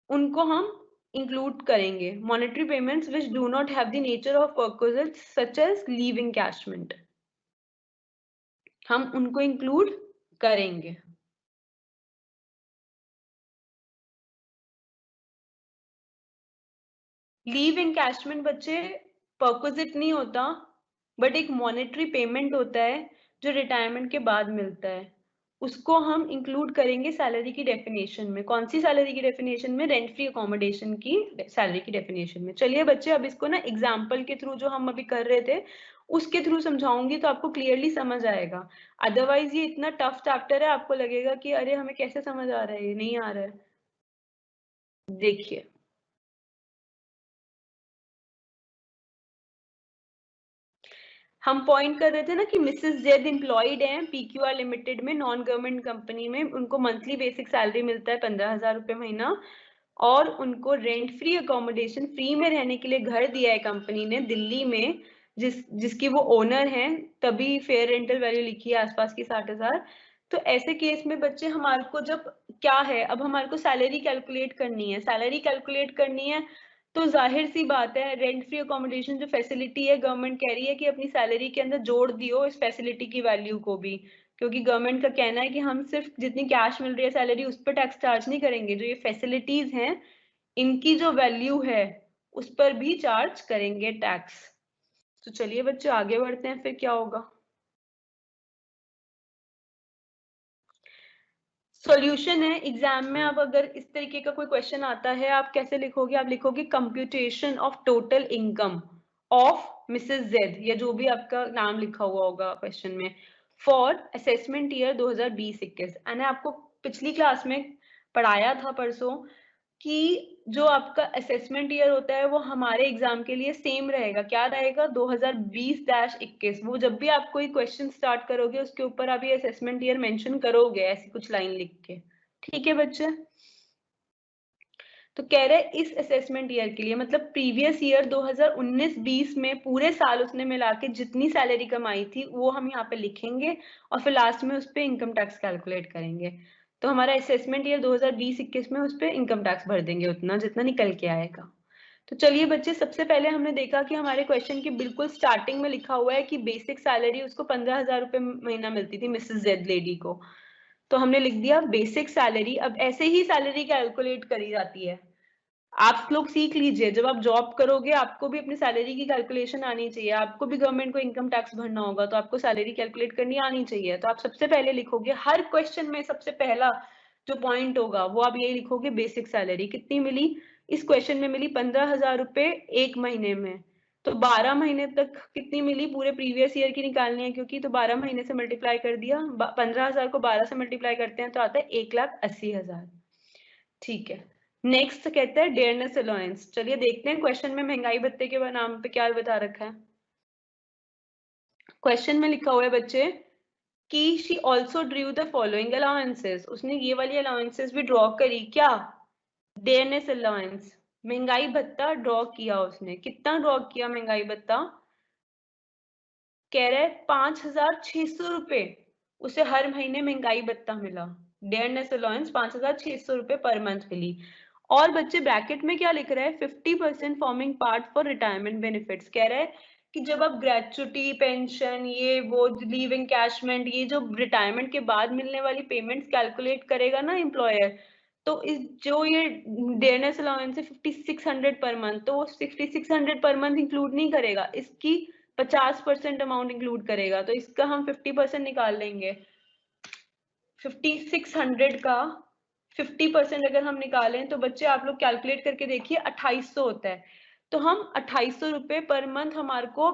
उनको हम इंक्लूड करेंगे। Monetary payments which do not have the nature of perquisites such as leave encashment, हम उनको इंक्लूड करेंगे। लीव एनकैशमेंट बच्चे perquisite नहीं होता, बट एक मॉनेटरी पेमेंट होता है जो रिटायरमेंट के बाद मिलता है, उसको हम इंक्लूड करेंगे सैलरी की डेफिनेशन में। कौन सी सैलरी की डेफिनेशन में? रेंट फ्री अकोमोडेशन की सैलरी की डेफिनेशन में। चलिए बच्चे अब इसको ना एग्जाम्पल के थ्रू जो हम अभी कर रहे थे उसके थ्रू समझाऊंगी, तो आपको क्लियरली समझ आएगा। अदरवाइज ये इतना टफ चैप्टर है, आपको लगेगा कि अरे हमें कैसे समझ आ रहा है, ये नहीं आ रहा है। देखिए हम पॉइंट कर रहे थे ना कि मिसेस जेड एम्प्लॉयड हैं पीक्यूआर लिमिटेड में, नॉन गवर्नमेंट कंपनी में, उनको मंथली बेसिक सैलरी मिलता है 15,000 रुपये महीना, और उनको रेंट फ्री अकोमोडेशन फ्री में रहने के लिए घर दिया है कंपनी ने दिल्ली में, जिसकी वो ओनर हैं, तभी फेयर रेंटल वैल्यू लिखी है आसपास की 60,000। तो ऐसे केस में बच्चे हमारे को जब क्या है, अब हमारे को सैलरी कैलकुलेट करनी है, तो जाहिर सी बात है रेंट फ्री अकोमोडेशन जो फैसिलिटी है, गवर्नमेंट कह रही है कि अपनी सैलरी के अंदर जोड़ दियो इस फैसिलिटी की वैल्यू को भी, क्योंकि गवर्नमेंट का कहना है कि हम सिर्फ जितनी कैश मिल रही है सैलरी उस पर टैक्स चार्ज नहीं करेंगे, जो ये फैसिलिटीज हैं इनकी जो वैल्यू है उस पर भी चार्ज करेंगे टैक्स। तो चलिए बच्चे आगे बढ़ते हैं, फिर क्या होगा। सॉल्यूशन है एग्जाम में। अब अगर इस तरीके का कोई क्वेश्चन आता है, आप कैसे लिखोगे? आप लिखोगे computation of total income of Mrs Z, या जो भी आपका नाम लिखा हुआ होगा क्वेश्चन में, फॉर असेसमेंट ईयर 2020-21। मैंने आपको पिछली क्लास में पढ़ाया था परसों कि जो आपका असेसमेंट ईयर होता है वो हमारे एग्जाम के लिए सेम रहेगा। क्या रहेगा? 2020-21। वो जब भी आप कोई क्वेश्चन स्टार्ट करोगे उसके ऊपर आप ये असेसमेंट ईयर मेंशन करोगे, ऐसी कुछ लाइन लिख के। ठीक है बच्चे, तो कह रहे इस असेसमेंट ईयर के लिए, मतलब प्रीवियस ईयर 2019-20 में पूरे साल उसने मिला के जितनी सैलरी कमाई थी वो हम यहाँ पे लिखेंगे, और फिर लास्ट में उस पर इनकम टैक्स कैलकुलेट करेंगे। तो हमारा असेसमेंट ईयर 2020-21 में उस पर इनकम टैक्स भर देंगे उतना जितना निकल के आएगा। तो चलिए बच्चे, सबसे पहले हमने देखा कि हमारे क्वेश्चन की बिल्कुल स्टार्टिंग में लिखा हुआ है कि बेसिक सैलरी उसको 15,000 रुपये महीना मिलती थी मिसेस जेड लेडी को। तो हमने लिख दिया बेसिक सैलरी। अब ऐसे ही सैलरी कैलकुलेट करी जाती है, आप लोग सीख लीजिए, जब आप जॉब करोगे आपको भी अपनी सैलरी की कैलकुलेशन आनी चाहिए, आपको भी गवर्नमेंट को इनकम टैक्स भरना होगा, तो आपको सैलरी कैलकुलेट करनी आनी चाहिए। तो आप सबसे पहले लिखोगे हर क्वेश्चन में सबसे पहला जो पॉइंट होगा वो आप यही लिखोगे, बेसिक सैलरी कितनी मिली। इस क्वेश्चन में मिली 15,000 रुपए एक महीने में, तो 12 महीने तक कितनी मिली, पूरे प्रीवियस ईयर की निकालनी है क्योंकि, तो 12 महीने से मल्टीप्लाई कर दिया, 15,000 को 12 से मल्टीप्लाई करते हैं तो आता है 1,80,000। ठीक है, नेक्स्ट कहते हैं डेयरनेस अलाउंस। चलिए देखते हैं क्वेश्चन में महंगाई भत्ते के नाम पे क्या बता रखा है। क्वेश्चन में लिखा हुआ है बच्चे कि she also Drew the following allowances, उसने ये वाली अलाउंसेस भी ड्रॉ करी। क्या? डेयरनेस अलाउंस, महंगाई भत्ता ड्रॉ किया उसने। कितना ड्रॉ किया महंगाई भत्ता? कह रहे 5,600 रुपए उसे हर महीने महंगाई भत्ता मिला। डेयरनेस अलाउंस 5,600 रुपए पर मंथ मिली। और बच्चे ब्रैकेट में क्या लिख रहे हैं, 50% forming part for retirement benefits. कह रहे हैं कि जब आप ग्रेचुटी, पेंशन, ये वो लीव एनकैशमेंट, ये जो रिटायरमेंट के बाद मिलने वाली पेमेंट्स कैलकुलेट करेगा ना एम्प्लॉयर, तो इस जो ये डेयरनेस अलाउंस है 5600 पर मंथ, तो वो 6600 पर मंथ इंक्लूड नहीं करेगा, इसकी 50% अमाउंट इंक्लूड करेगा। तो इसका हम 50% निकाल लेंगे। 5600 का 50% अगर हम निकालें तो बच्चे आप लोग कैलकुलेट करके देखिए 2800 होता है। तो हम 2800 रुपए पर मंथ हमारे को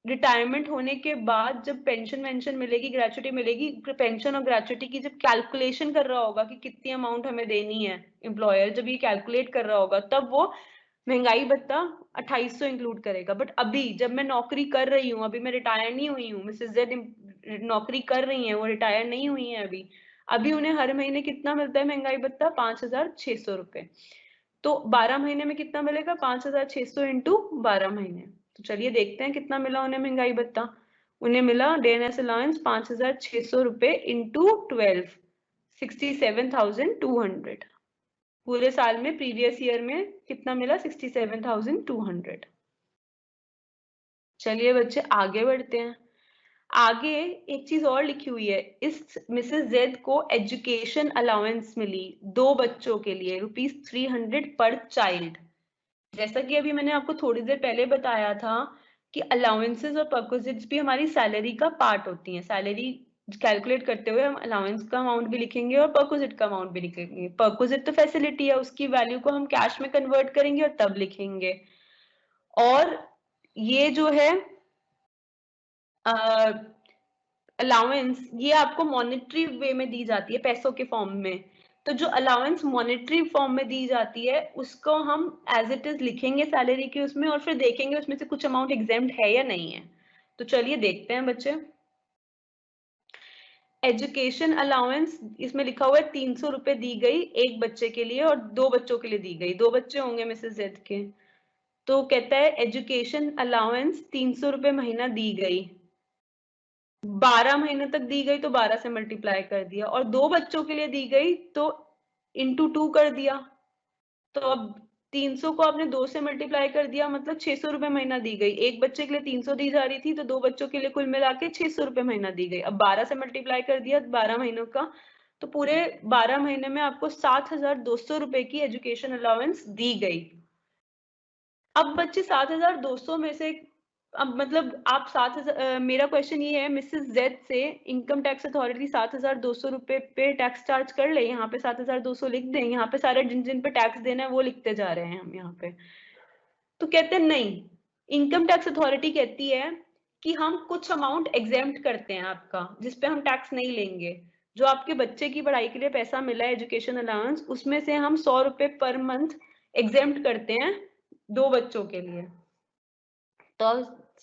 रिटायरमेंट होने के बाद जब पेंशन वेंशन मिलेगी, ग्रेचुटी मिलेगी, पेंशन और ग्रेचुटी की जब कैलकुलेशन कर रहा होगा कि कितनी अमाउंट हमें देनी है, एम्प्लॉयर जब ये कैलकुलेट कर रहा होगा तब वो महंगाई भत्ता 2800 इंक्लूड करेगा। बट अभी जब मैं नौकरी कर रही हूँ, अभी मैं रिटायर नहीं हुई हूँ, मिसेस जेड नौकरी कर रही है, वो रिटायर नहीं हुई है अभी, अभी उन्हें हर महीने कितना मिलता है महंगाई भत्ता? 5,600 रुपए। तो 12 महीने में कितना मिलेगा? 5,600 इंटू 12 महीने। तो चलिए देखते हैं कितना मिला उन्हें महंगाई भत्ता। उन्हें मिला डेयरनेस अलाउंस 5,600 रुपए इंटू 12, 67,200। पूरे साल में प्रीवियस ईयर में कितना मिला? 67,200। चलिए बच्चे आगे बढ़ते हैं। आगे एक चीज और लिखी हुई है, इस मिसेस जेड को एजुकेशन अलाउंस मिली 2 बच्चों के लिए ₹300 पर चाइल्ड। जैसा कि अभी मैंने आपको थोड़ी देर पहले बताया था कि अलाउंसेस और परक्विजिट्स भी हमारी सैलरी का पार्ट होती हैं। सैलरी कैलकुलेट करते हुए हम अलाउंस का अमाउंट भी लिखेंगे और परक्विजिट का अमाउंट भी लिखेंगे। परक्विजिट तो फैसिलिटी है, उसकी वैल्यू को हम कैश में कन्वर्ट करेंगे और तब लिखेंगे। और ये जो है अलाउंस, ये आपको मॉनेटरी वे में दी जाती है, पैसों के फॉर्म में। तो जो अलाउंस मॉनेटरी फॉर्म में दी जाती है उसको हम एज इट इज लिखेंगे सैलरी के उसमें, और फिर देखेंगे उसमें से कुछ अमाउंट एग्जेम्प्ट है या नहीं है। तो चलिए देखते हैं बच्चे। एजुकेशन अलाउंस इसमें लिखा हुआ है 300 रुपए दी गई एक बच्चे के लिए और 2 बच्चों के लिए दी गई। 2 बच्चे होंगे मिसेस जेड के। तो कहता है एजुकेशन अलाउंस 300 रुपए महीना दी गई, 12 महीने तक दी गई तो 12 से मल्टीप्लाई कर दिया, और 2 बच्चों के लिए दी गई तो इंटू 2 कर दिया। तो अब 300 को आपने 2 से मल्टीप्लाई कर दिया, मतलब 600 रुपए महीना दी गई। एक बच्चे के लिए 300 दी जा रही थी, तो 2 बच्चों के लिए कुल मिला के 600 रुपए महीना दी गई। अब 12 से मल्टीप्लाई कर दिया 12 महीनों का, तो पूरे 12 महीने में आपको 7,200 रुपए की एजुकेशन अलाउंस दी गई। अब बच्चे 7,200 में से, अब मतलब आप 7,000, मेरा क्वेश्चन ये है मिसेस जेड से इनकम टैक्स अथॉरिटी 7,200 रुपए पे टैक्स चार्ज कर ले, यहाँ पे 7,200 लिख दें, यहाँ पे सारे जिन जिन पे टैक्स देना है वो लिखते जा रहे हैं हम यहाँ पे। तो कहते हैं नहीं, इनकम टैक्स अथॉरिटी कहती है कि हम कुछ अमाउंट एग्जेम्प्ट करते हैं आपका, जिसपे हम टैक्स नहीं लेंगे। जो आपके बच्चे की पढ़ाई के लिए पैसा मिला है एजुकेशन अलाउंस, उसमें से हम 100 रुपए पर मंथ एग्जेम्प्ट करते हैं 2 बच्चों के लिए। तो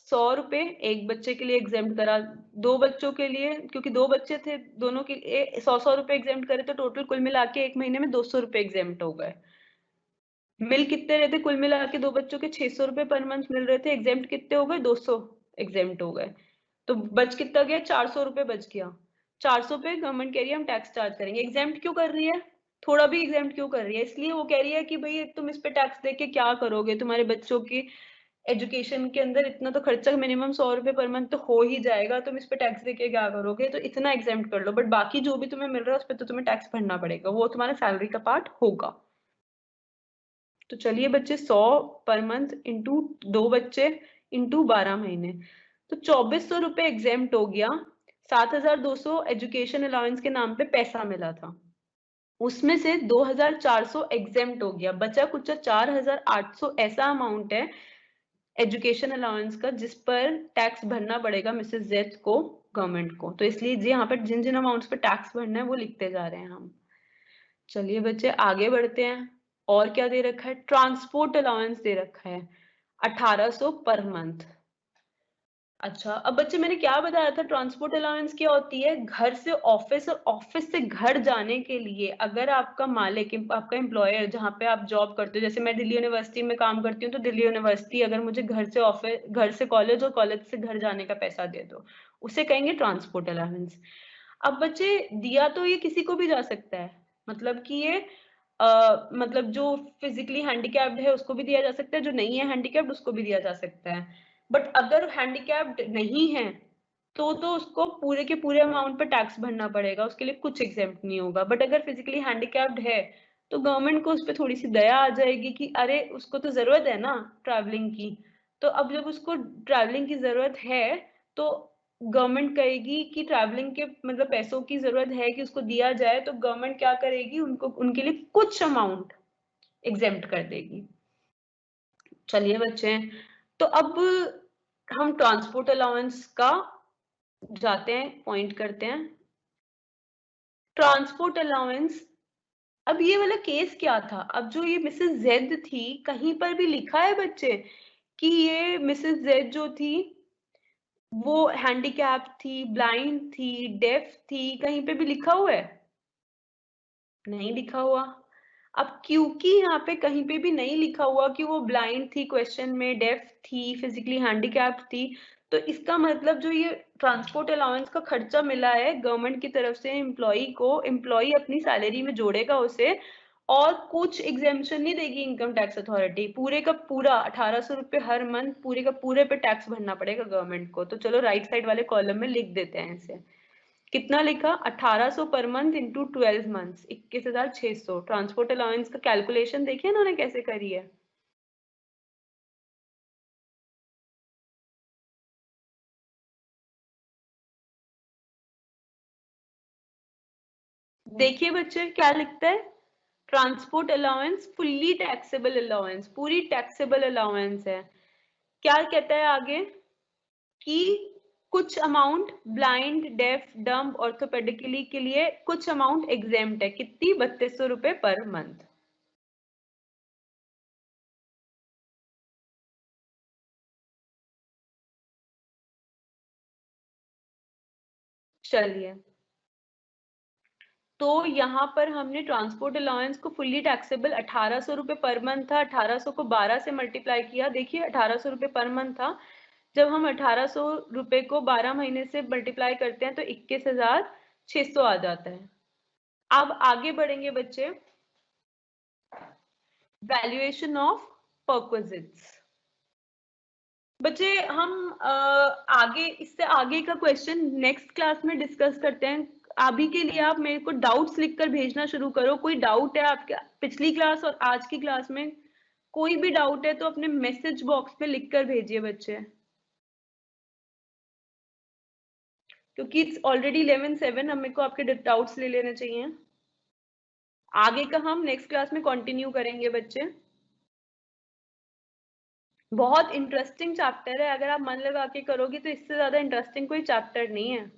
100 रुपए एक बच्चे के लिए एग्जेम्प्ट करा, 2 बच्चों के लिए, क्योंकि 2 बच्चे थे दोनों के लिए 100 रुपए एग्जेम्प्ट करे, तो टोटल कुल मिला के एक महीने में 200 रुपए एग्जेम्प्ट हो गए। मिल कितने रहे थे कुल मिला के 2 बच्चों के? 600 रुपए पर मंथ मिल रहे थे, एग्जेम्प्ट कितने हो गए? 200 एग्जेम्प्ट हो गए। तो बच कितना गया? 400 रुपए बच गया। 400 पे गवर्नमेंट कह रही है हम टैक्स चार्ज करेंगे। एग्जेम्प्ट क्यों कर रही है? थोड़ा भी एग्जेम्प्ट क्यों कर रही है? इसलिए वो कह रही है कि भाई तुम इस पे टैक्स दे के क्या करोगे, तुम्हारे बच्चों की एजुकेशन के अंदर इतना तो खर्चा मिनिमम 100 रुपए पर मंथ तो हो ही जाएगा, तुम इस पे टैक्स देके क्या करोगे, तो इतना एग्जाम्प्ट कर लो, बट बाकी जो भी तुम्हें मिल रहा है उस पर तो तुम्हें टैक्स भरना पड़ेगा, वो तुम्हारा सैलरी का पार्ट होगा। तो चलिए बच्चे 100 पर मंथ इंटू 2 बच्चे इंटू 12 महीने, तो 2400 रुपए एग्जाम्प्ट हो गया। 7200 एजुकेशन अलाउंस के नाम पे पैसा मिला था, उसमें से 2400 एग्जाम्प्ट हो गया, बचा कुछ 4800 ऐसा अमाउंट है एजुकेशन अलाउंस का जिस पर टैक्स भरना पड़ेगा मिसेस जेड को, गवर्नमेंट को। तो इसलिए यहाँ पर जिन जिन अमाउंट्स पर टैक्स भरना है वो लिखते जा रहे हैं हम। चलिए बच्चे आगे बढ़ते हैं। और क्या दे रखा है, ट्रांसपोर्ट अलाउंस दे रखा है 1800 पर मंथ। अच्छा, अब बच्चे मैंने क्या बताया था, ट्रांसपोर्ट अलाउंस क्या होती है, घर से ऑफिस और ऑफिस से घर जाने के लिए अगर आपका मालिक, आपका एम्प्लॉयर जहाँ पे आप जॉब करते हो, जैसे मैं दिल्ली यूनिवर्सिटी में काम करती हूँ, तो दिल्ली यूनिवर्सिटी अगर मुझे घर से ऑफिस, घर से कॉलेज और कॉलेज से घर जाने का पैसा दे दो, उसे कहेंगे ट्रांसपोर्ट अलाउंस। अब बच्चे दिया तो ये किसी को भी जा सकता है, मतलब कि ये मतलब जो फिजिकली हैंडीकैप्ड है उसको भी दिया जा सकता है, जो नहीं है हैंडीकैप्ड उसको भी दिया जा सकता है, बट अगर हैंडीकैप्ड नहीं है तो उसको पूरे के पूरे अमाउंट पर टैक्स भरना पड़ेगा, उसके लिए कुछ एग्जेम्प्ट नहीं होगा। बट अगर फिजिकली हैंडीकैप्ड है तो गवर्नमेंट को उस पर थोड़ी सी दया आ जाएगी कि अरे उसको तो जरूरत है ना ट्रैवलिंग की, तो अब जब उसको ट्रैवलिंग की जरूरत है तो गवर्नमेंट कहेगी कि ट्रैवलिंग के मतलब पैसों की जरूरत है कि उसको दिया जाए, तो गवर्नमेंट क्या करेगी, उनको उनके लिए कुछ अमाउंट एग्जेम्प्ट कर देगी। चलिए बच्चे, तो अब हम ट्रांसपोर्ट अलाउंस का जाते हैं, पॉइंट करते हैं। ट्रांसपोर्ट अलाउंस, अब ये वाला केस क्या था, अब जो ये मिसेस जेड थी, कहीं पर भी लिखा है बच्चे कि ये मिसेस जेड जो थी वो हैंडीकैप थी, ब्लाइंड थी, डेफ थी, कहीं पे भी लिखा हुआ है? नहीं लिखा हुआ। अब क्योंकि यहाँ पे कहीं पे भी नहीं लिखा हुआ कि वो ब्लाइंड थी, क्वेश्चन में डेफ थी, फिजिकली हैंडीकैप्ड थी, तो इसका मतलब जो ये ट्रांसपोर्ट अलाउंस का खर्चा मिला है गवर्नमेंट की तरफ से एम्प्लॉई को, एम्प्लॉई अपनी सैलरी में जोड़ेगा उसे, और कुछ एग्जेम्पशन नहीं देगी इनकम टैक्स अथॉरिटी, पूरे का पूरा 1800 रुपए हर मंथ पूरे का पूरे पे टैक्स भरना पड़ेगा गवर्नमेंट को। तो चलो राइट साइड वाले कॉलम में लिख देते हैं इसे, कितना लिखा, 1800 per month into 12 months, 21,600। Transport allowance का कैलकुलेशन देखिए उन्होंने कैसे करी है। देखिए बच्चे क्या लिखता है, transport allowance fully taxable allowance, पूरी टैक्सेबल अलाउंस है। क्या कहता है आगे कि कुछ amount blind, def, dumb, orthopaedically के लिए कुछ अमाउंट एग्जेम्प्ट है, कितनी, 3200 रुपए पर मंथ। चलिए, तो यहाँ पर हमने ट्रांसपोर्ट अलाउंस को फुल्ली टैक्सेबल 1800 रुपए पर मंथ था, 1800 को 12 से मल्टीप्लाई किया, देखिए 1800 रुपए पर मंथ था, जब हम 1800 रुपए को 12 महीने से मल्टीप्लाई करते हैं तो 21,600 आ जाता है। अब आगे बढ़ेंगे बच्चे, वैल्यूएशन ऑफ परक्विजिट्स। बच्चे हम आगे, इससे आगे का क्वेश्चन नेक्स्ट क्लास में डिस्कस करते हैं। अभी के लिए आप मेरे को डाउट्स लिखकर भेजना शुरू करो, कोई डाउट है आपके पिछली क्लास और आज की क्लास में, कोई भी डाउट है तो अपने मैसेज बॉक्स में लिखकर भेजिए बच्चे, क्योंकि इट्स ऑलरेडी 11:07, हमें को आपके डाउट्स ले लेने चाहिए। आगे का हम नेक्स्ट क्लास में कंटिन्यू करेंगे बच्चे। बहुत इंटरेस्टिंग चैप्टर है, अगर आप मन लगा के करोगे तो इससे ज्यादा इंटरेस्टिंग कोई चैप्टर नहीं है।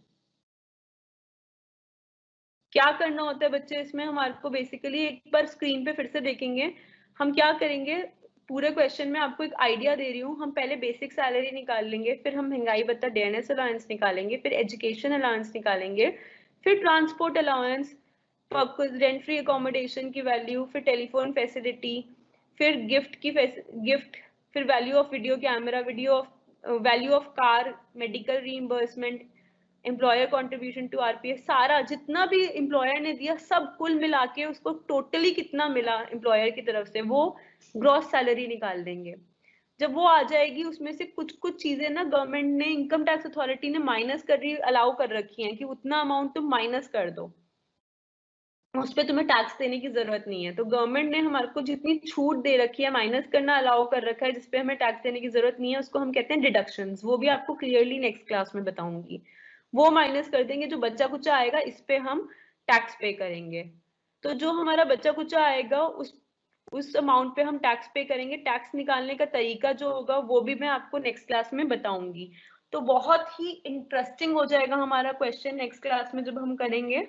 क्या करना होता है बच्चे इसमें, हमारे को बेसिकली एक बार स्क्रीन पे फिर से देखेंगे, हम क्या करेंगे, पूरे क्वेश्चन में आपको एक आइडिया दे रही हूँ, हम पहले बेसिक सैलरी निकाल लेंगे, फिर हम महंगाई भत्ता डीएनएस अलाउंस निकालेंगे, फिर एजुकेशन अलाउंस निकालेंगे, फिर transport allowance, rent free accommodation की वैल्यू, फिर टेलीफोन फैसिलिटी, फिर गिफ्ट, फिर value of video camera, value of car, medical reimbursement, employer contribution to RPF, सारा जितना भी एम्प्लॉयर ने दिया सब कुल मिला के उसको टोटली कितना मिला एम्प्लॉयर की तरफ से, वो ग्रॉस सैलरी निकाल देंगे। जब वो आ जाएगी उसमें से कुछ कुछ चीजें ना गवर्नमेंट ने, इनकम टैक्स अथॉरिटी ने माइनस कर रही, अलाउ कर रखी हैं कि उतना अमाउंट तुम माइनस कर दो, उस पर तुम्हें टैक्स देने की जरूरत नहीं है। तो गवर्नमेंट ने हमारे को जितनी छूट दे रखी है, माइनस करना अलाउ कर रखा है, जिसपे हमें टैक्स देने की जरूरत नहीं है, उसको हम कहते हैं डिडक्शंस। वो भी आपको क्लियरली नेक्स्ट क्लास में बताऊंगी। वो माइनस कर देंगे, जो बच्चा कुचा आएगा इस पे हम टैक्स पे करेंगे। तो जो हमारा बच्चा कुचा आएगा उस अमाउंट पे हम टैक्स पे करेंगे। टैक्स निकालने का तरीका जो होगा वो भी मैं आपको नेक्स्ट क्लास में बताऊंगी। तो बहुत ही इंटरेस्टिंग हो जाएगा हमारा क्वेश्चन नेक्स्ट क्लास में जब हम करेंगे।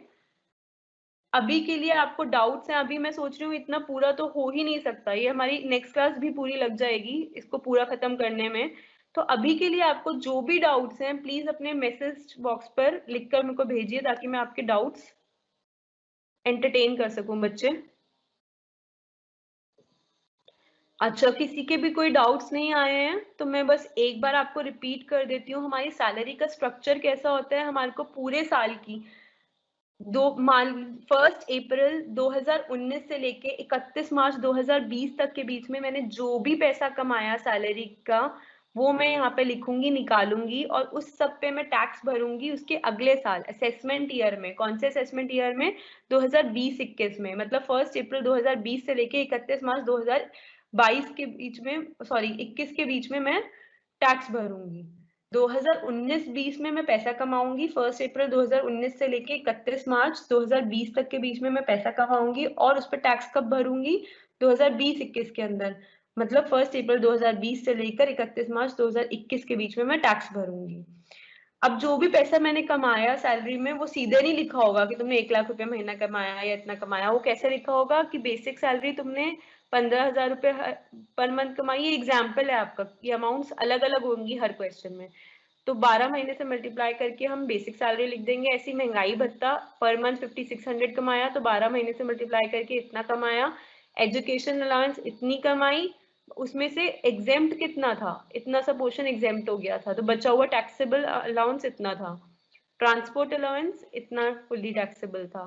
अभी के लिए आपको डाउट्स हैं? अभी मैं सोच रही हूँ इतना पूरा तो हो ही नहीं सकता, ये हमारी नेक्स्ट क्लास भी पूरी लग जाएगी इसको पूरा खत्म करने में। तो अभी के लिए आपको जो भी डाउट्स हैं प्लीज अपने मैसेज बॉक्स पर लिखकर मेरे को भेजिए, ताकि मैं आपके डाउट्स एंटरटेन कर सकूं बच्चे। अच्छा, किसी के भी कोई डाउट्स नहीं आए हैं तो मैं बस एक बार आपको रिपीट कर देती हूँ। हमारी सैलरी का स्ट्रक्चर कैसा होता है, हमारे को पूरे साल की 1 अप्रैल 2019 से लेके 31 मार्च 2020 तक के बीच में मैंने जो भी पैसा कमाया सैलरी का, वो मैं यहाँ पे लिखूंगी, निकालूंगी, और उस सब पे मैं टैक्स भरूंगी उसके अगले साल असेसमेंट ईयर में। कौन से असेसमेंट ईयर में? 2020-21 में, मतलब 1 अप्रैल 2020 से लेके 31 मार्च 2022 के बीच में, सॉरी 21 के बीच में मैं टैक्स भरूंगी। 2019-20 में मैं पैसा कमाऊंगी, 1 अप्रैल 2019 से लेके 31 मार्च 2020 तक के बीच में मैं पैसा कमाऊंगी, और उस पर टैक्स कब भरूंगी? 2020-21 के अंदर, मतलब 1 अप्रैल 2020 से लेकर 31 मार्च 2021 के बीच में मैं टैक्स भरूंगी। अब जो भी पैसा मैंने कमाया सैलरी में, वो सीधे नहीं लिखा होगा कि तुमने 1 लाख रुपए महीना कमाया या इतना कमाया। वो कैसे लिखा होगा कि बेसिक सैलरी तुमने 15,000 रुपए पर मंथ कमाई। ये एग्जाम्पल है आपका, ये अमाउंट्स अलग अलग होंगी हर क्वेश्चन में। तो 12 महीने से मल्टीप्लाई करके हम बेसिक सैलरी लिख देंगे। ऐसी महंगाई भत्ता पर मंथ 5600 कमाया तो 12 महीने से मल्टीप्लाई करके इतना कमाया। एजुकेशन अलाउंस इतनी कमाई, उसमें से एग्जेम्प्ट कितना था, इतना सा पोर्शन एग्जेम्प्ट हो गया था, तो बचा हुआ टैक्सेबल अलाउंस इतना था। ट्रांसपोर्ट अलाउंस इतना फुल्ली टैक्सेबल था।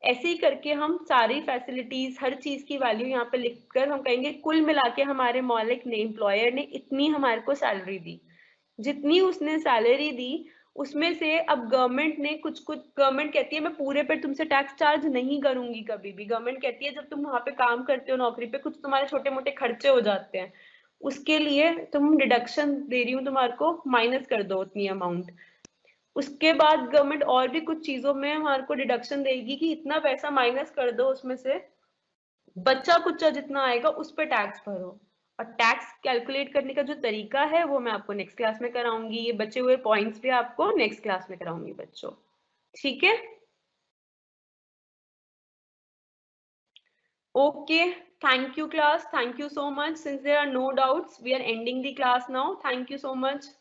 ऐसे ही करके हम सारी फैसिलिटीज, हर चीज की वैल्यू यहाँ पे लिखकर हम कहेंगे कुल मिला के हमारे मालिक ने, एम्प्लॉयर ने इतनी हमारे को सैलरी दी। जितनी उसने सैलरी दी उसमें से अब गवर्नमेंट ने कुछ कुछ, गवर्नमेंट कहती है मैं पूरे पे तुमसे टैक्स चार्ज नहीं करूंगी कभी भी। गवर्नमेंट कहती है जब तुम वहां पे काम करते हो नौकरी पे, कुछ तुम्हारे छोटे मोटे खर्चे हो जाते हैं, उसके लिए तुम डिडक्शन दे रही हूँ तुम्हारे को, माइनस कर दो उतनी अमाउंट। उसके बाद गवर्नमेंट और भी कुछ चीजों में हमारे को डिडक्शन देगी कि इतना पैसा माइनस कर दो, उसमें से बच्चा कुच्चा जितना आएगा उस पर टैक्स भरो। और टैक्स कैलकुलेट करने का जो तरीका है वो मैं आपको नेक्स्ट क्लास में कराऊंगी। ये बचे हुए पॉइंट्स भी आपको नेक्स्ट क्लास में कराऊंगी बच्चों, ठीक है? Okay, thank you class, thank you so much. Since there are no doubts, we are ending the class now. Thank you so much.